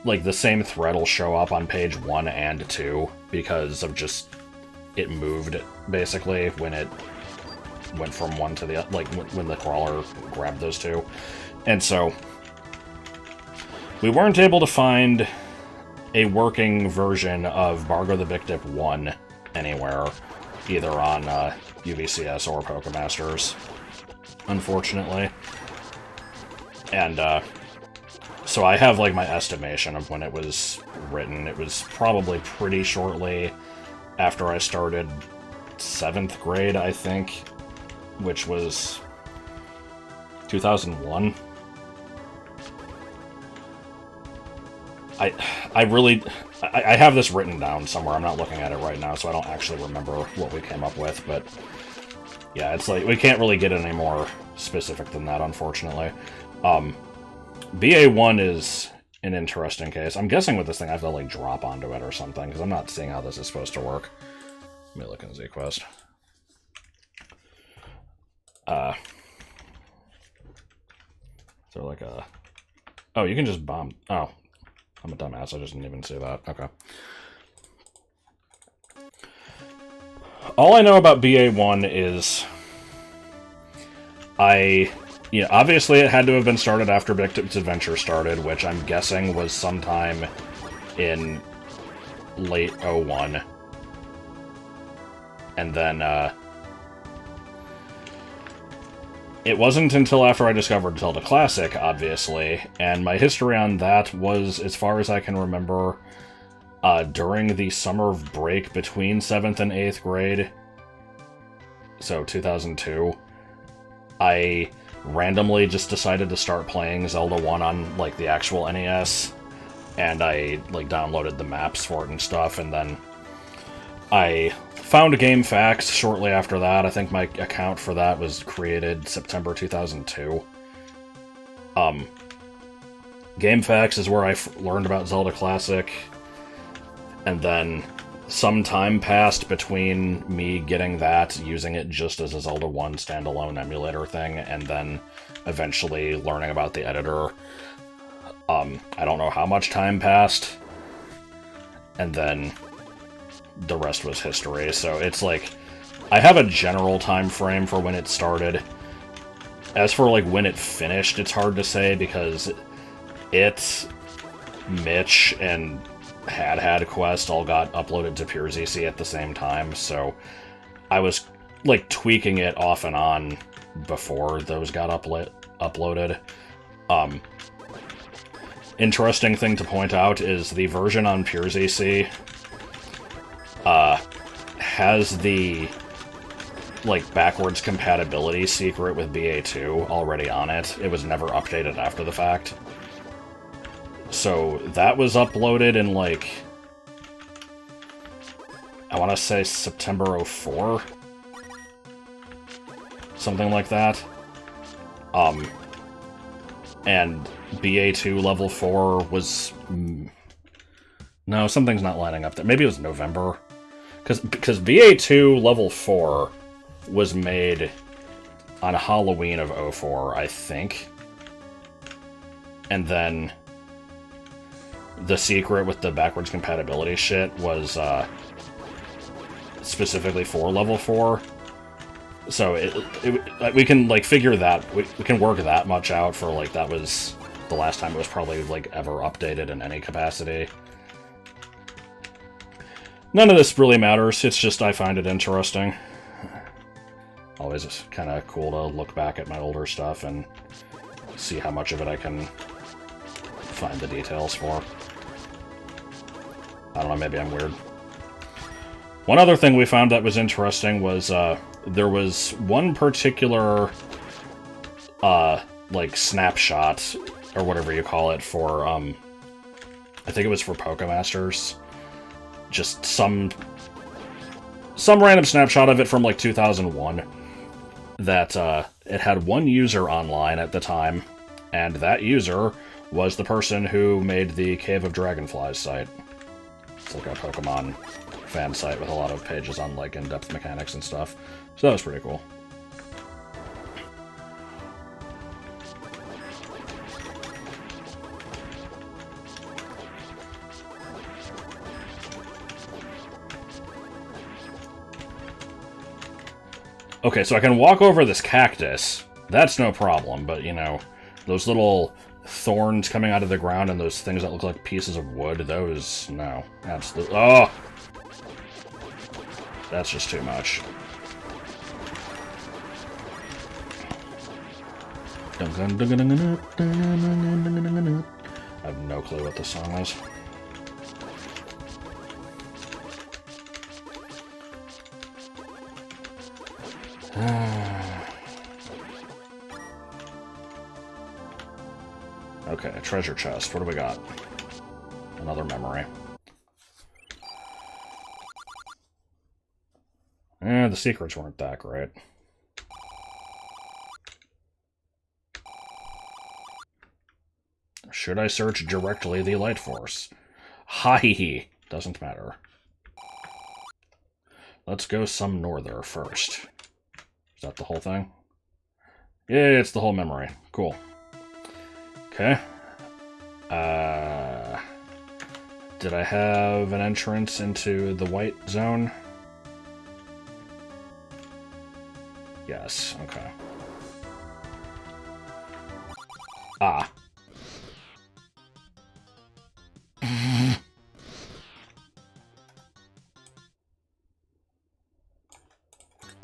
like, the same thread will show up on page 1 and 2, because of just, it moved, basically, when it went from one to the other, like, when the crawler grabbed those two. And so, we weren't able to find a working version of Bargo the Big Dip 1 anywhere, either on UVCS or Pokemasters, unfortunately. And so I have, like, my estimation of when it was written. It was probably pretty shortly after I started 7th grade, I think, which was 2001. I have this written down somewhere. I'm not looking at it right now, so I don't actually remember what we came up with, but yeah, it's like, we can't really get any more specific than that, unfortunately. BA1 is an interesting case. I'm guessing with this thing I have to, like, drop onto it or something, because I'm not seeing how this is supposed to work. Let me look in ZQuest. Is there like a... Oh, you can just bomb... Oh. I'm a dumbass, I just didn't even see that. Okay. All I know about BA1 is... You know, obviously it had to have been started after Big Dip's Adventure started, which I'm guessing was sometime in late 01. And then, it wasn't until after I discovered Zelda Classic, obviously, and my history on that was, as far as I can remember, during the summer break between 7th and 8th grade. so 2002, I randomly just decided to start playing Zelda 1 on, like, the actual NES, and I, like, downloaded the maps for it and stuff, and then I found GameFAQs shortly after that. I think my account for that was created September 2002. GameFAQs is where I learned about Zelda Classic, and then some time passed between me getting that, using it just as a Zelda 1 standalone emulator thing, and then eventually learning about the editor. I don't know how much time passed, and then the rest was history. So it's like, I have a general time frame for when it started. As for like when it finished, it's hard to say, because Mitch, and Had Quest all got uploaded to Pure ZC at the same time, so I was like tweaking it off and on before those got uploaded. Interesting thing to point out is the version on Pure ZC has the like backwards compatibility secret with BA2 already on it. It was never updated after the fact. So that was uploaded in, like, I want to say September 04? Something like that. And BA2 level 4 was... No, something's not lining up there. Maybe it was November. Because BA2 level 4 was made on Halloween of 04, I think. And then the secret with the backwards compatibility shit was specifically for level 4. So we can, like, figure that, we can work that much out for, like, that was the last time it was probably, like, ever updated in any capacity. None of this really matters, it's just I find it interesting. Always kind of cool to look back at my older stuff and see how much of it I can find the details for. I don't know, maybe I'm weird. One other thing we found that was interesting was, there was one particular, like, snapshot, or whatever you call it, for, I think it was for Pokemasters. Just some random snapshot of it from, like, 2001, that, it had one user online at the time, and that user was the person who made the Cave of Dragonflies site. It's like a Pokemon fan site with a lot of pages on, like, in-depth mechanics and stuff. So that was pretty cool. Okay, so I can walk over this cactus. That's no problem, but, you know, those little thorns coming out of the ground and those things that look like pieces of wood, those, no. Absolutely. Oh! That's just too much. I have no clue what this song is. Okay, a treasure chest. What do we got? Another memory. The secrets weren't that great. Should I search directly the Light Force? Hi! Doesn't matter. Let's go some norther first. Is that the whole thing? Yeah, it's the whole memory. Cool. Okay. Did I have an entrance into the white zone? Yes, okay. Ah.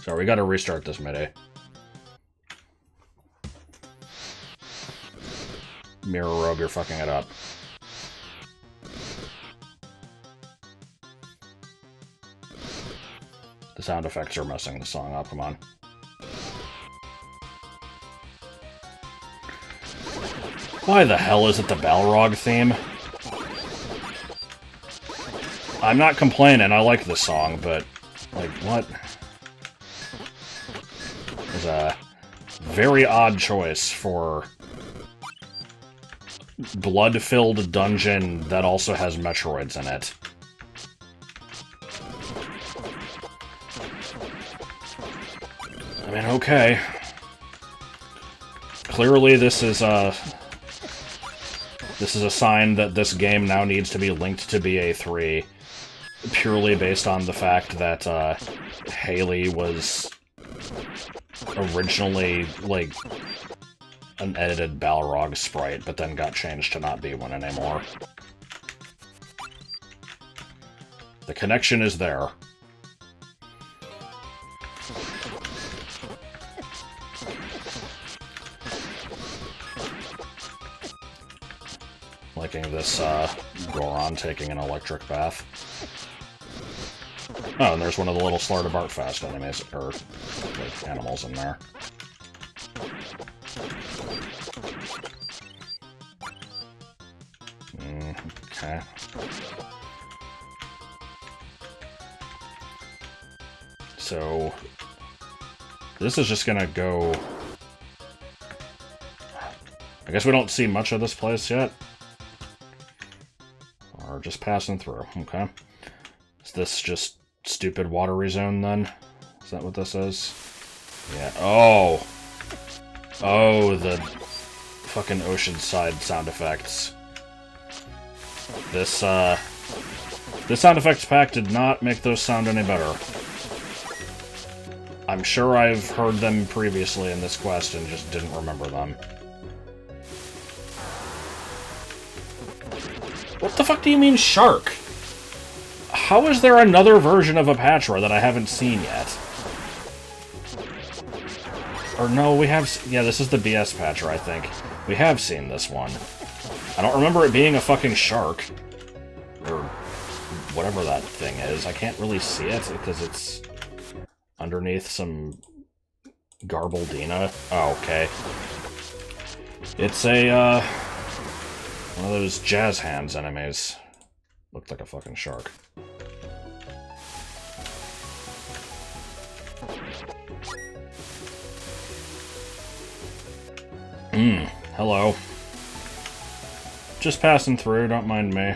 So we gotta restart this MIDI. Mirror Rogue, you're fucking it up. sound effects are messing the song up, come on. Why the hell is it the Balrog theme? I'm not complaining, I like this song, but, like, what? It's a very odd choice for blood-filled dungeon that also has Metroids in it. I mean, okay. Clearly this is a sign that this game now needs to be linked to BA3, purely based on the fact that Haley was originally, like, an edited Balrog sprite, but then got changed to not be one anymore. The connection is there. Liking this Goron taking an electric bath. Oh, and there's one of the little Slaughter Bartfast enemies, or like, animals in there. Okay. So, this is just gonna go... I guess we don't see much of this place yet. Or just passing through, okay. Is this just stupid watery zone, then? Is that what this is? Yeah. Oh! Oh, the fucking oceanside sound effects. This sound effects pack did not make those sound any better. I'm sure I've heard them previously in this quest and just didn't remember them. What the fuck do you mean, shark? How is there another version of Apatra that I haven't seen yet? Or no, we have... Yeah, this is the BS Patra, I think. We have seen this one. I don't remember it being a fucking shark. Or whatever that thing is. I can't really see it because it's underneath some Garbledina. Oh, okay. It's a, one of those jazz hands enemies. Looked like a fucking shark. Hello. Just passing through, don't mind me.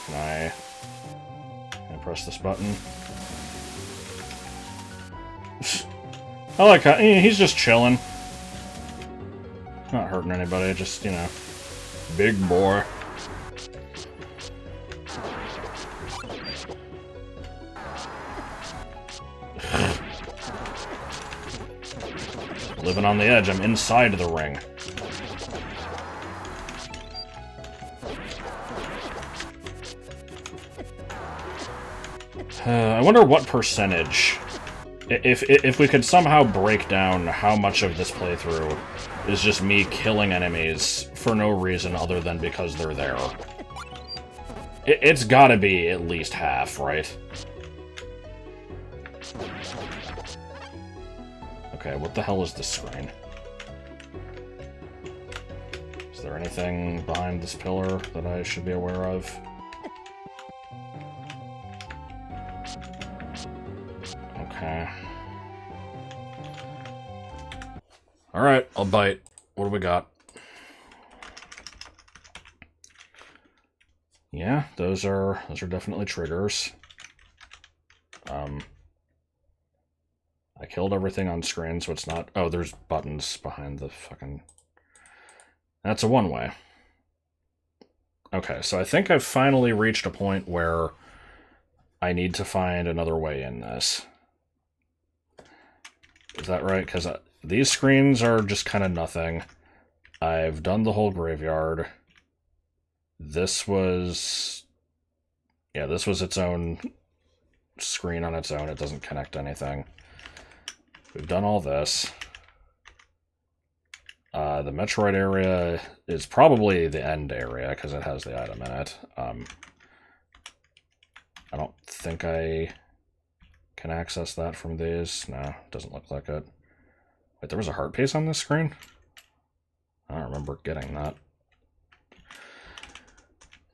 Can I press this button? I like how he's just chilling. Not hurting anybody, just, you know, big boy. Living on the edge, I'm inside the ring. I wonder what percentage, if we could somehow break down how much of this playthrough is just me killing enemies for no reason other than because they're there. It's gotta be at least half, right? Okay, what the hell is this screen? Is there anything behind this pillar that I should be aware of? Okay. Alright, I'll bite. What do we got? Yeah, those are definitely triggers. I killed everything on screen, so it's not... Oh, there's buttons behind the fucking... That's a one-way. Okay, so I think I've finally reached a point where I need to find another way in this. Is that right? Because these screens are just kind of nothing. I've done the whole graveyard. This was... Yeah, this was its own screen on its own. It doesn't connect to anything. We've done all this. The Metroid area is probably the end area, because it has the item in it. I don't think I can access that from these. No, doesn't look like it. Wait, there was a heart piece on this screen? I don't remember getting that.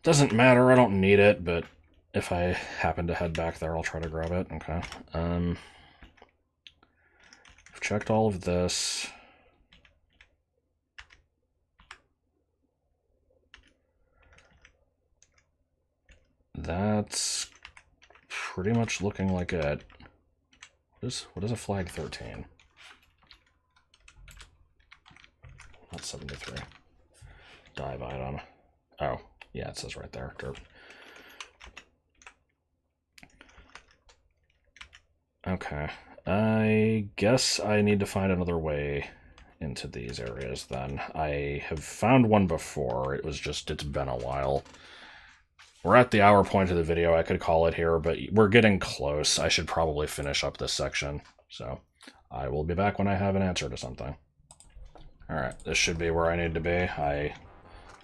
Doesn't matter, I don't need it, but if I happen to head back there, I'll try to grab it. Okay. I've checked all of this. That's pretty much looking like it. What is a flag 13? Not 73. Dive item. Oh, yeah, it says right there. Dirt. Okay. I guess I need to find another way into these areas then. I have found one before. It's been a while. We're at the hour point of the video, I could call it here, but we're getting close. I should probably finish up this section. So I will be back when I have an answer to something. Alright, this should be where I need to be. I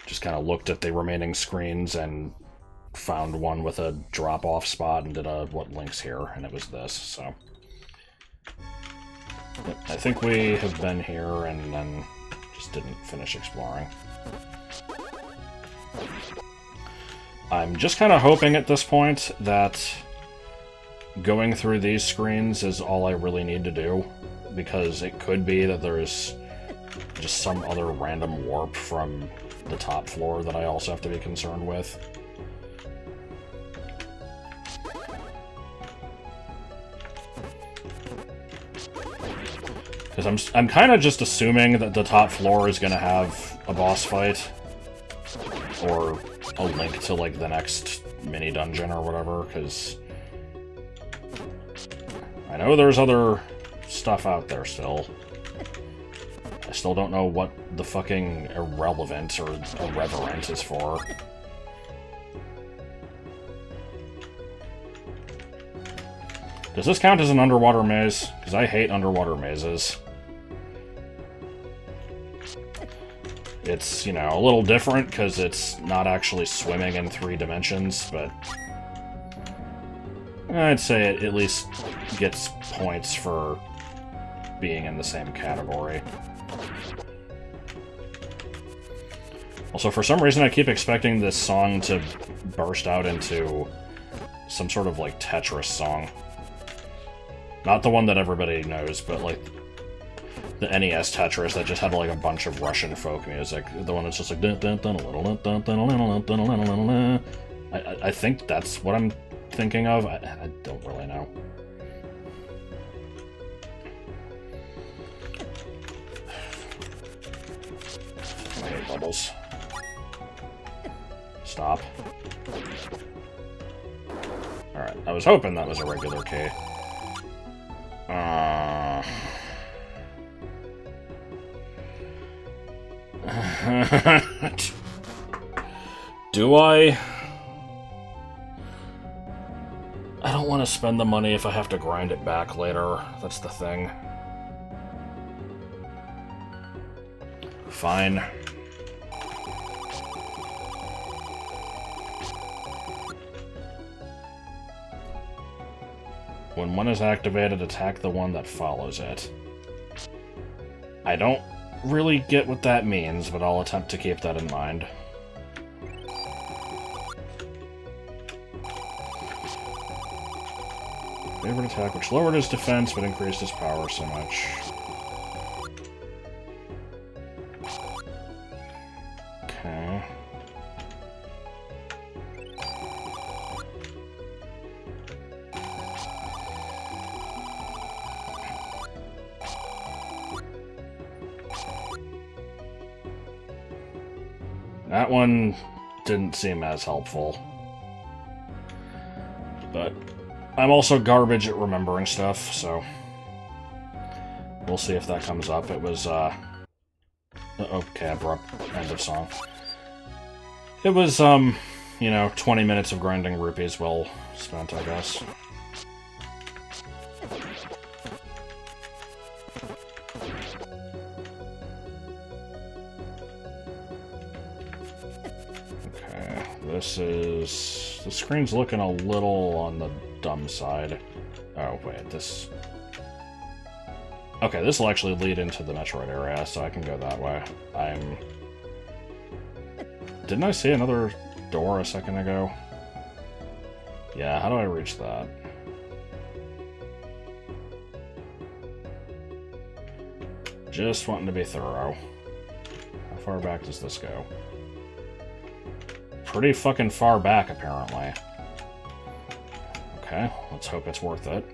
just kind of looked at the remaining screens and found one with a drop-off spot and did a what links here, and it was this, so. But I think we have been here and then just didn't finish exploring. I'm just kind of hoping at this point that going through these screens is all I really need to do, because it could be that there's just some other random warp from the top floor that I also have to be concerned with. Because I'm kind of just assuming that the top floor is going to have a boss fight, or a link to, like, the next mini-dungeon or whatever, because I know there's other stuff out there still. I still don't know what the fucking irrelevant or irreverent is for. Does this count as an underwater maze? Because I hate underwater mazes. It's, you know, a little different because it's not actually swimming in 3 dimensions, but I'd say it at least gets points for being in the same category. Also, for some reason, I keep expecting this song to burst out into some sort of, like, Tetris song. Not the one that everybody knows, but, like, the NES Tetris that just had, like, a bunch of Russian folk music. The one that's just like... I think that's what I'm thinking of. I don't really know. I hate bubbles. Stop. Alright, I was hoping that was a regular key. Do I? I don't want to spend the money if I have to grind it back later. That's the thing. Fine. When one is activated, attack the one that follows it. I don't really get what that means, but I'll attempt to keep that in mind. Favorite attack, which lowered his defense but increased his power so much. Okay. That one didn't seem as helpful. But I'm also garbage at remembering stuff, so we'll see if that comes up. It was, okay, abrupt end of song. It was, you know, 20 minutes of grinding rupees well spent, I guess. this is... The screen's looking a little on the dumb side. Oh, wait, this... Okay, this will actually lead into the Metroid area, so I can go that way. Didn't I see another door a second ago? Yeah, how do I reach that? Just wanting to be thorough. How far back does this go? Pretty fucking far back, apparently. Okay, let's hope it's worth it.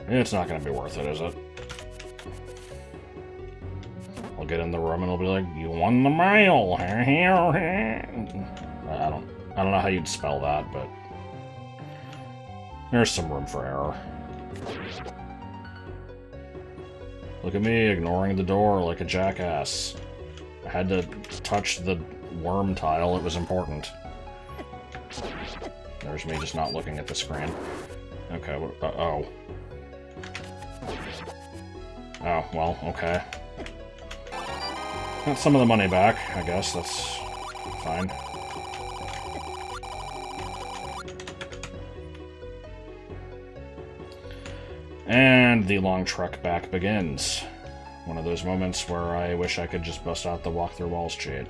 It's not going to be worth it, is it? I'll get in the room and it'll be like, you won the mail! I don't know how you'd spell that, but... There's some room for error. Look at me, ignoring the door like a jackass. I had to touch the worm tile, it was important. There's me just not looking at the screen. Okay, oh. Oh, well, okay. Got some of the money back, I guess, that's fine. And the long trek back begins. One of those moments where I wish I could just bust out the walk-through walls cheat.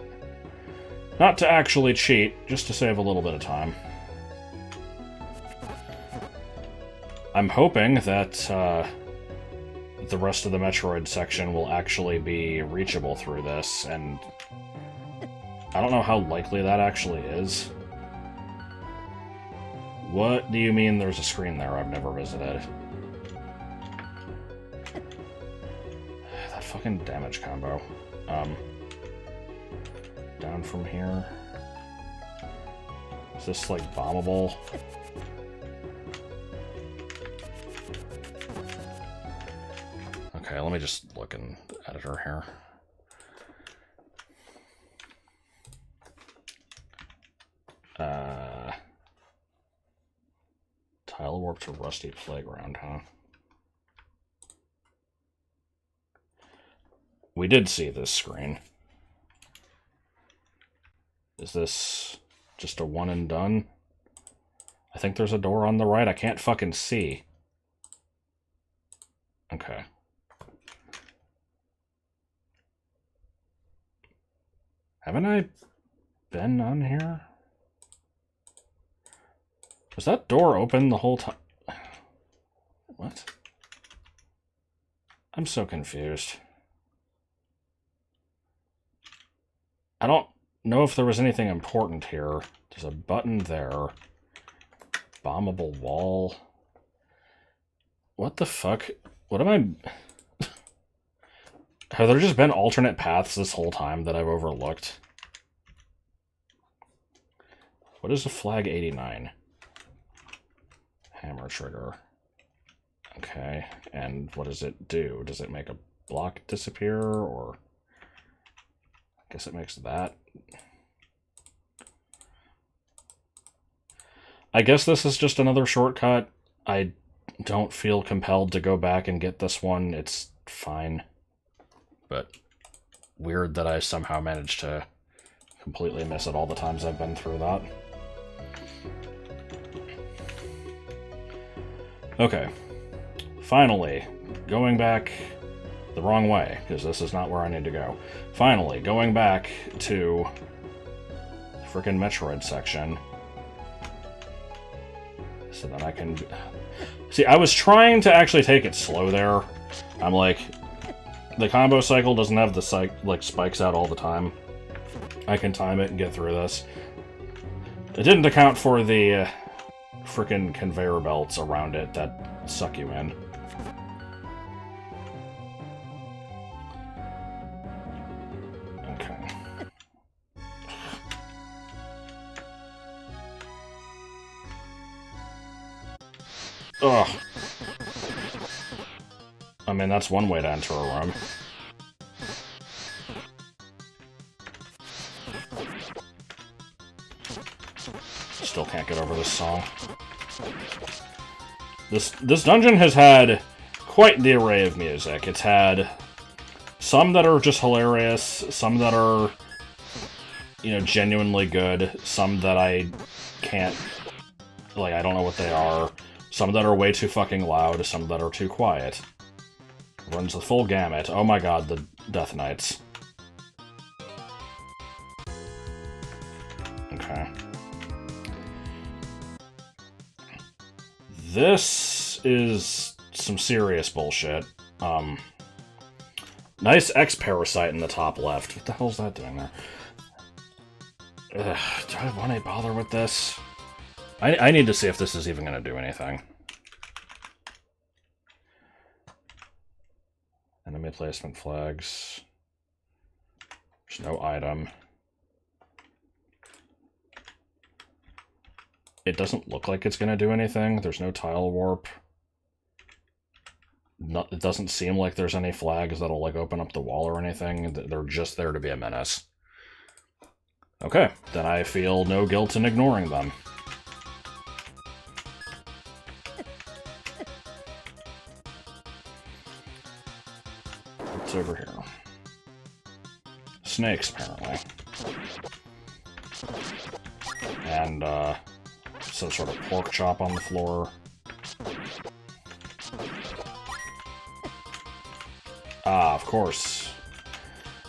Not to actually cheat, just to save a little bit of time. I'm hoping that the rest of the Metroid section will actually be reachable through this, and I don't know how likely that actually is. What do you mean there's a screen there I've never visited? That fucking damage combo. Down from here. Is this, like, bombable? Okay, let me just look in the editor here. Tile warp to rusty playground, huh? We did see this screen. Is this just a one and done? I think there's a door on the right. I can't fucking see. Okay. Haven't I been on here? Was that door open the whole time? What? I'm so confused. I don't know if there was anything important here. There's a button there. Bombable wall. What the fuck? What am I... Have there just been alternate paths this whole time that I've overlooked? What is a flag 89? Hammer trigger. Okay, and what does it do? Does it make a block disappear, or... I guess it makes that. I guess this is just another shortcut. I don't feel compelled to go back and get this one. It's fine. But weird that I somehow managed to completely miss it all the times I've been through that. Okay. Finally, going back the wrong way, because this is not where I need to go. Finally, going back to the frickin' Metroid section. So that I can... See, I was trying to actually take it slow there. I'm like... The combo cycle doesn't have the spikes out all the time. I can time it and get through this. It didn't account for the frickin' conveyor belts around it that suck you in. Okay. Ugh. I mean, that's one way to enter a room. Still can't get over this song. This dungeon has had quite the array of music. It's had some that are just hilarious, some that are, you know, genuinely good, some that I can't, like, I don't know what they are, some that are way too fucking loud, some that are too quiet. Runs the full gamut. Oh my god, the Death Knights. Okay. This is some serious bullshit. Nice X-Parasite in the top left. What the hell's that doing there? Ugh, do I want to bother with this? I need to see if this is even going to do anything. Enemy placement flags. There's no item. It doesn't look like it's going to do anything. There's no tile warp. It doesn't seem like there's any flags that'll, like, open up the wall or anything. They're just there to be a menace. Okay, then I feel no guilt in ignoring them. What's over here? Snakes, apparently. And, some sort of pork chop on the floor. Ah, of course.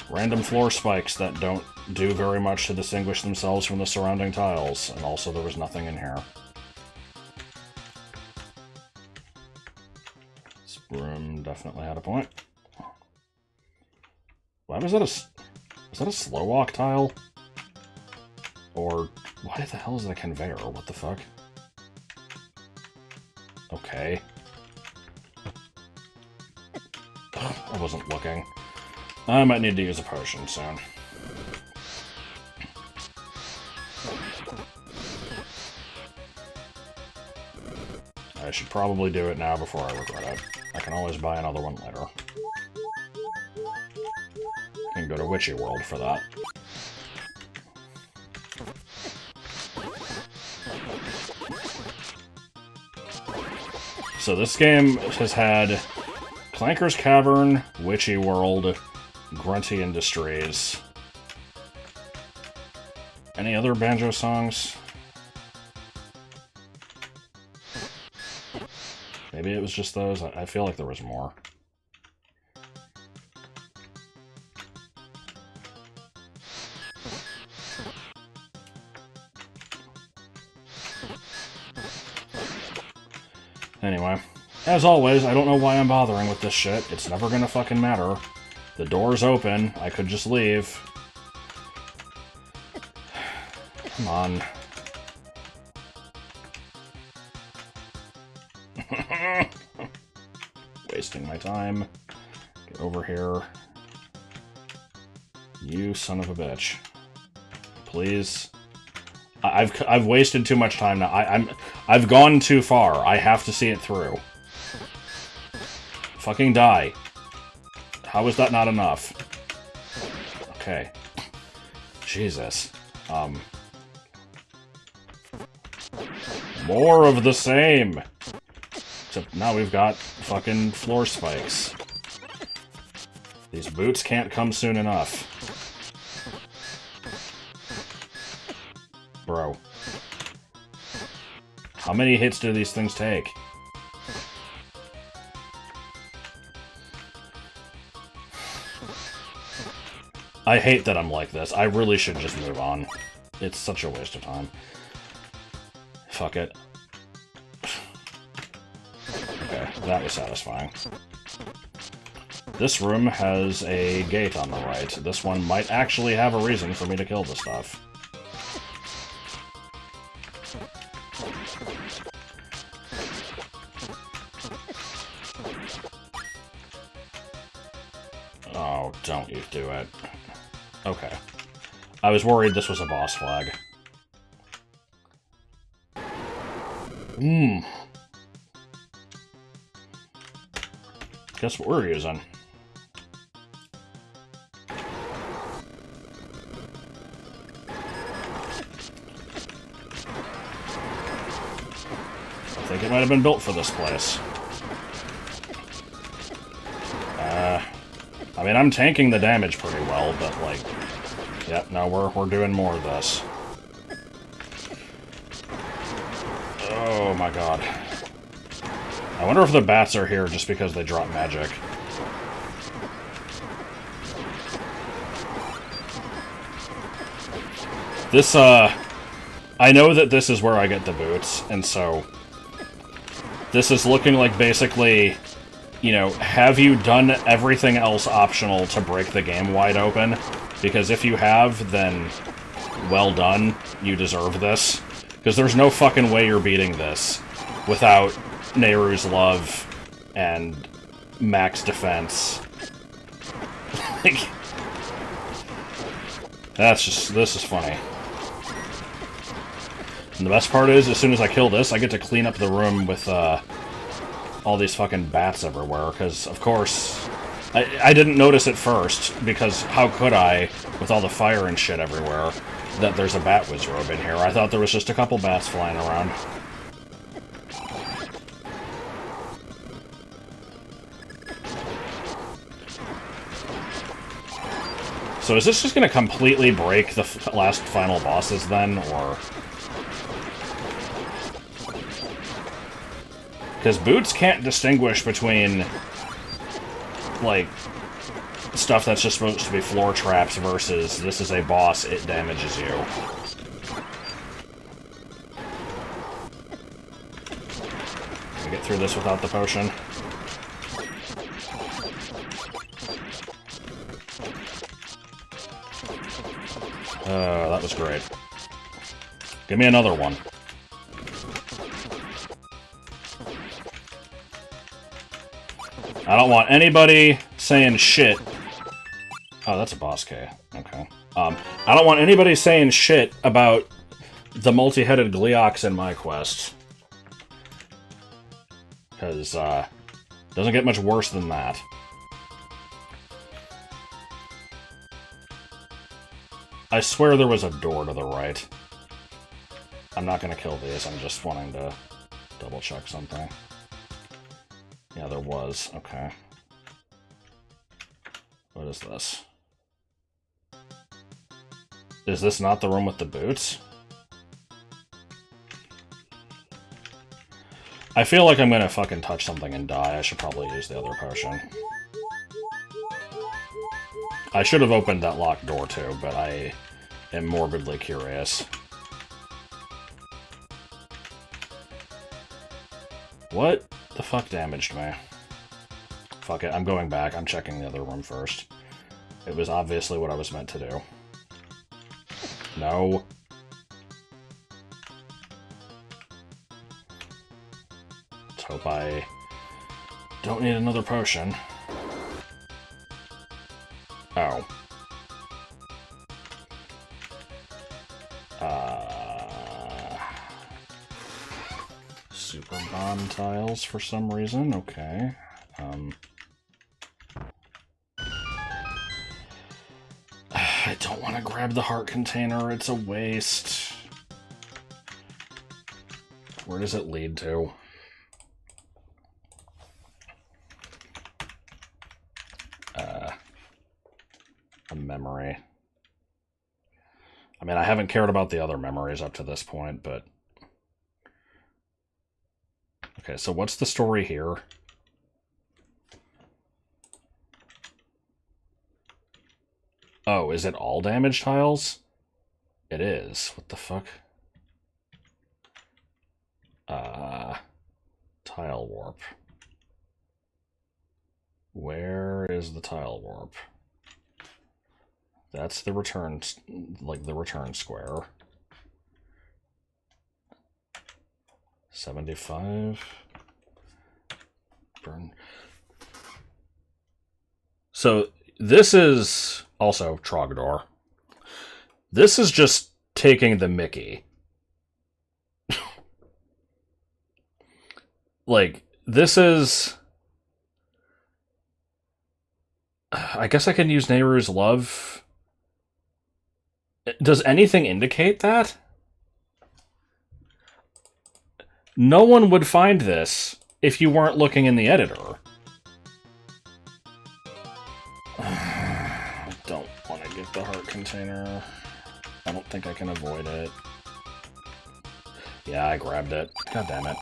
Random floor spikes that don't do very much to distinguish themselves from the surrounding tiles, and also there was nothing in here. This room definitely had a point. Why was that is that a slow walk tile? Or why the hell is that a conveyor? What the fuck? Okay. Ugh, I wasn't looking. I might need to use a potion soon. I should probably do it now before I regret it. I can always buy another one later. I can go to Witchy World for that. So this game has had Clanker's Cavern, Witchy World, Grunty Industries. Any other banjo songs? Maybe it was just those? I feel like there was more. Anyway, as always, I don't know why I'm bothering with this shit. It's never gonna fucking matter. The door's open. I could just leave. Come on. Wasting my time. Get over here. You son of a bitch. Please. I've wasted too much time now. I've gone too far. I have to see it through. Fucking die. How is that not enough? Okay. Jesus. More of the same! Except now we've got fucking floor spikes. These boots can't come soon enough. Bro. How many hits do these things take? I hate that I'm like this. I really should just move on. It's such a waste of time. Fuck it. Okay, that was satisfying. This room has a gate on the right. This one might actually have a reason for me to kill the stuff. Oh, don't you do it. Okay. I was worried this was a boss flag. Guess what we're using? I think it might have been built for this place. I mean, I'm tanking the damage pretty well, but, like... Yep, no, we're doing more of this. Oh my god. I wonder if the bats are here just because they drop magic. This, I know that this is where I get the boots, and so... This is looking like basically, you know, have you done everything else optional to break the game wide open? Because if you have, then well done, you deserve this. Because there's no fucking way you're beating this without Nehru's Love and max defense. Like, this is funny. And the best part is, as soon as I kill this, I get to clean up the room with, all these fucking bats everywhere, because, of course, I didn't notice it first, because how could I, with all the fire and shit everywhere, that there's a bat wizrobe in here. I thought there was just a couple bats flying around. So is this just going to completely break the last final bosses, then, or... Because Boots can't distinguish between, like, stuff that's just supposed to be floor traps versus this is a boss, it damages you. Can we get through this without the potion? That was great. Give me another one. I don't want anybody saying shit. Oh, that's a boss K. Okay. I don't want anybody saying shit about the multi-headed Gleeox in my quest. Because, doesn't get much worse than that. I swear there was a door to the right. I'm not gonna kill these, I'm just wanting to double-check something. Yeah, there was. Okay. What is this? Is this not the room with the boots? I feel like I'm gonna fucking touch something and die. I should probably use the other potion. I should have opened that locked door too, but I am morbidly curious. What the fuck damaged me? Fuck it, I'm going back. I'm checking the other room first. It was obviously what I was meant to do. No. Let's hope I don't need another potion. Oh. Super bond tiles for some reason. Okay. I don't want to grab the heart container. It's a waste. Where does it lead to? A memory. I mean, I haven't cared about the other memories up to this point, but... Okay, so what's the story here? Oh, is it all damage tiles? It is. What the fuck? Tile warp. Where is the tile warp? That's the return, like the return square. 75. Burn. So this is also Trogdor. This is just taking the mickey. Like, this is... I guess I can use Nehru's Love. Does anything indicate that? No one would find this if you weren't looking in the editor. container. I don't think I can avoid it. Yeah, I grabbed it. God damn it.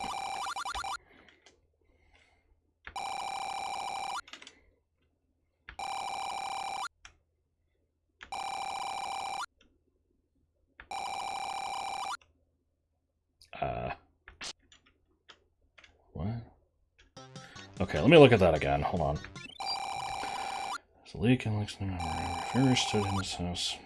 What? Okay, let me look at that again. Hold on. There's a leak in Leak's memory. Fury stood in his house.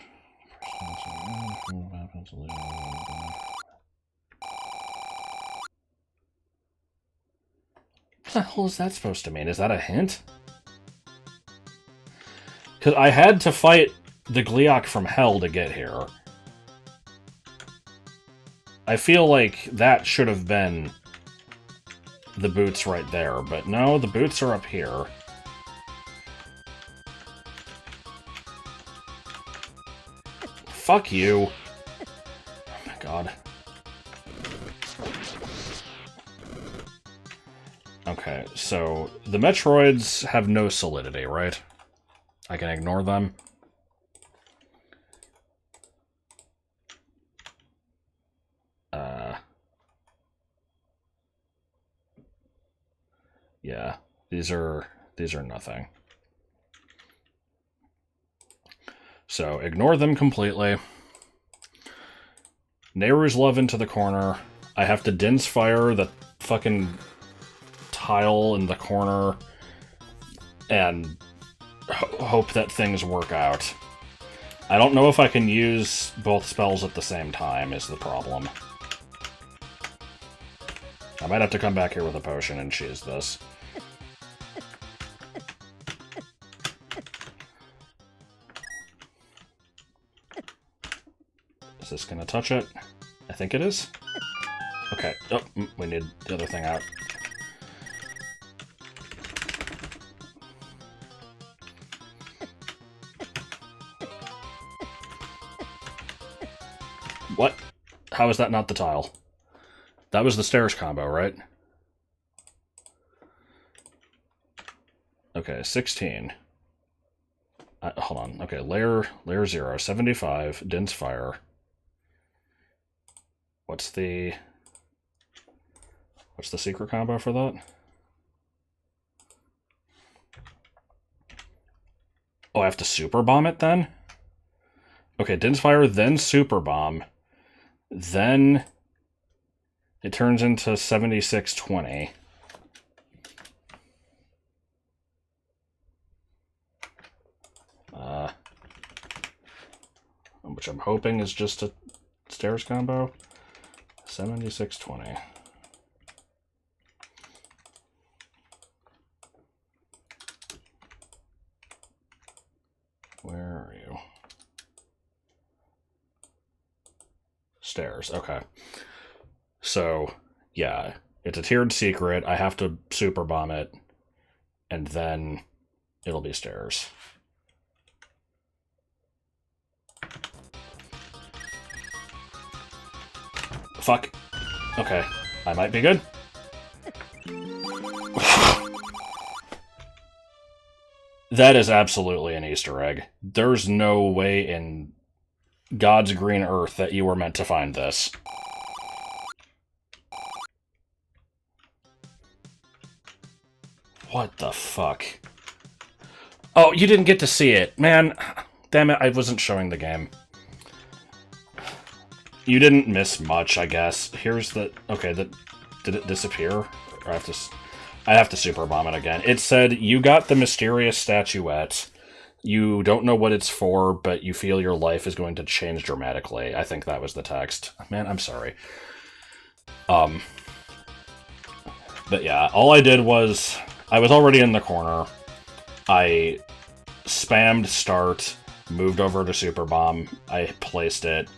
What the hell is that supposed to mean? Is that a hint? Because I had to fight the Gleeok from hell to get here. I feel like that should have been the boots right there, but no, the boots are up here. Fuck you. Oh my god. Okay, so the Metroids have no solidity, right? I can ignore them. Yeah, these are nothing. So ignore them completely. Nehru's Love into the corner. I have to Din's Fire the fucking tile in the corner and hope that things work out. I don't know if I can use both spells at the same time is the problem. I might have to come back here with a potion and choose this. Is this gonna touch it? I think it is. Okay. Oh, we need the other thing out. What? How is that not the tile? That was the stairs combo, right? Okay, 16. Hold on. Okay, layer 0, 75, Din's Fire. What's the secret combo for that? Oh, I have to super bomb it then? Okay, Din's Fire, then super bomb. Then it turns into 7620. Which I'm hoping is just a stairs combo. 7620. Where are you? Stairs, okay. So, yeah, it's a tiered secret. I have to super bomb it, and then it'll be stairs. Fuck. Okay, I might be good. That is absolutely an Easter egg. There's no way in God's green earth that you were meant to find this. What the fuck? Oh, you didn't get to see it. Man, damn it, I wasn't showing the game. You didn't miss much, I guess. Here's the... Okay, did it disappear? Or I have to super bomb it again. It said, you got the mysterious statuette. You don't know what it's for, but you feel your life is going to change dramatically. I think that was the text. Man, I'm sorry. But yeah, all I did was... I was already in the corner. I spammed start, moved over to super bomb. I placed it.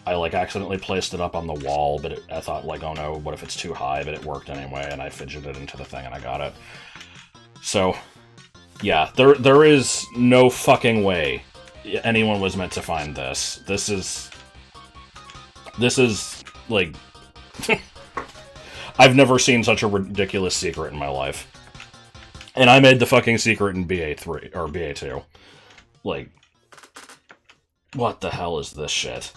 I, accidentally placed it up on the wall, but I thought, oh no, what if it's too high? But it worked anyway, and I fidgeted into the thing, and I got it. So, yeah, there is no fucking way anyone was meant to find this. This is, I've never seen such a ridiculous secret in my life. And I made the fucking secret in BA3, or BA2. What the hell is this shit?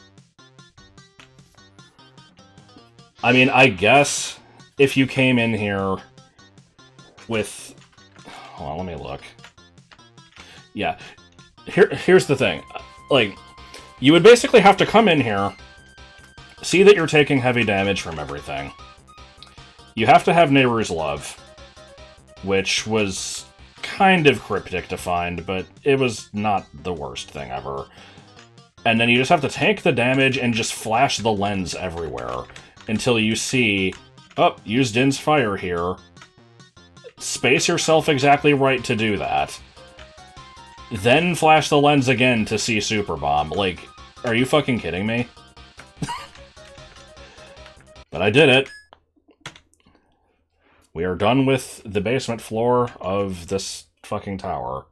I mean, I guess if you came in here with... Hold on, let me look. Yeah. Here's the thing. Like, you would basically have to come in here, see that you're taking heavy damage from everything. You have to have Neighbor's Love, which was kind of cryptic to find, but it was not the worst thing ever. And then you just have to tank the damage and just flash the lens everywhere until you see, oh, use Din's Fire here. Space yourself exactly right to do that. Then flash the lens again to see Super Bomb. Like, are you fucking kidding me? But I did it. We are done with the basement floor of this fucking tower.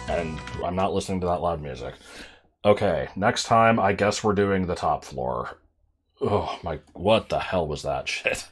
And I'm not listening to that loud music. Okay, next time, I guess we're doing the top floor. Oh my, what the hell was that shit?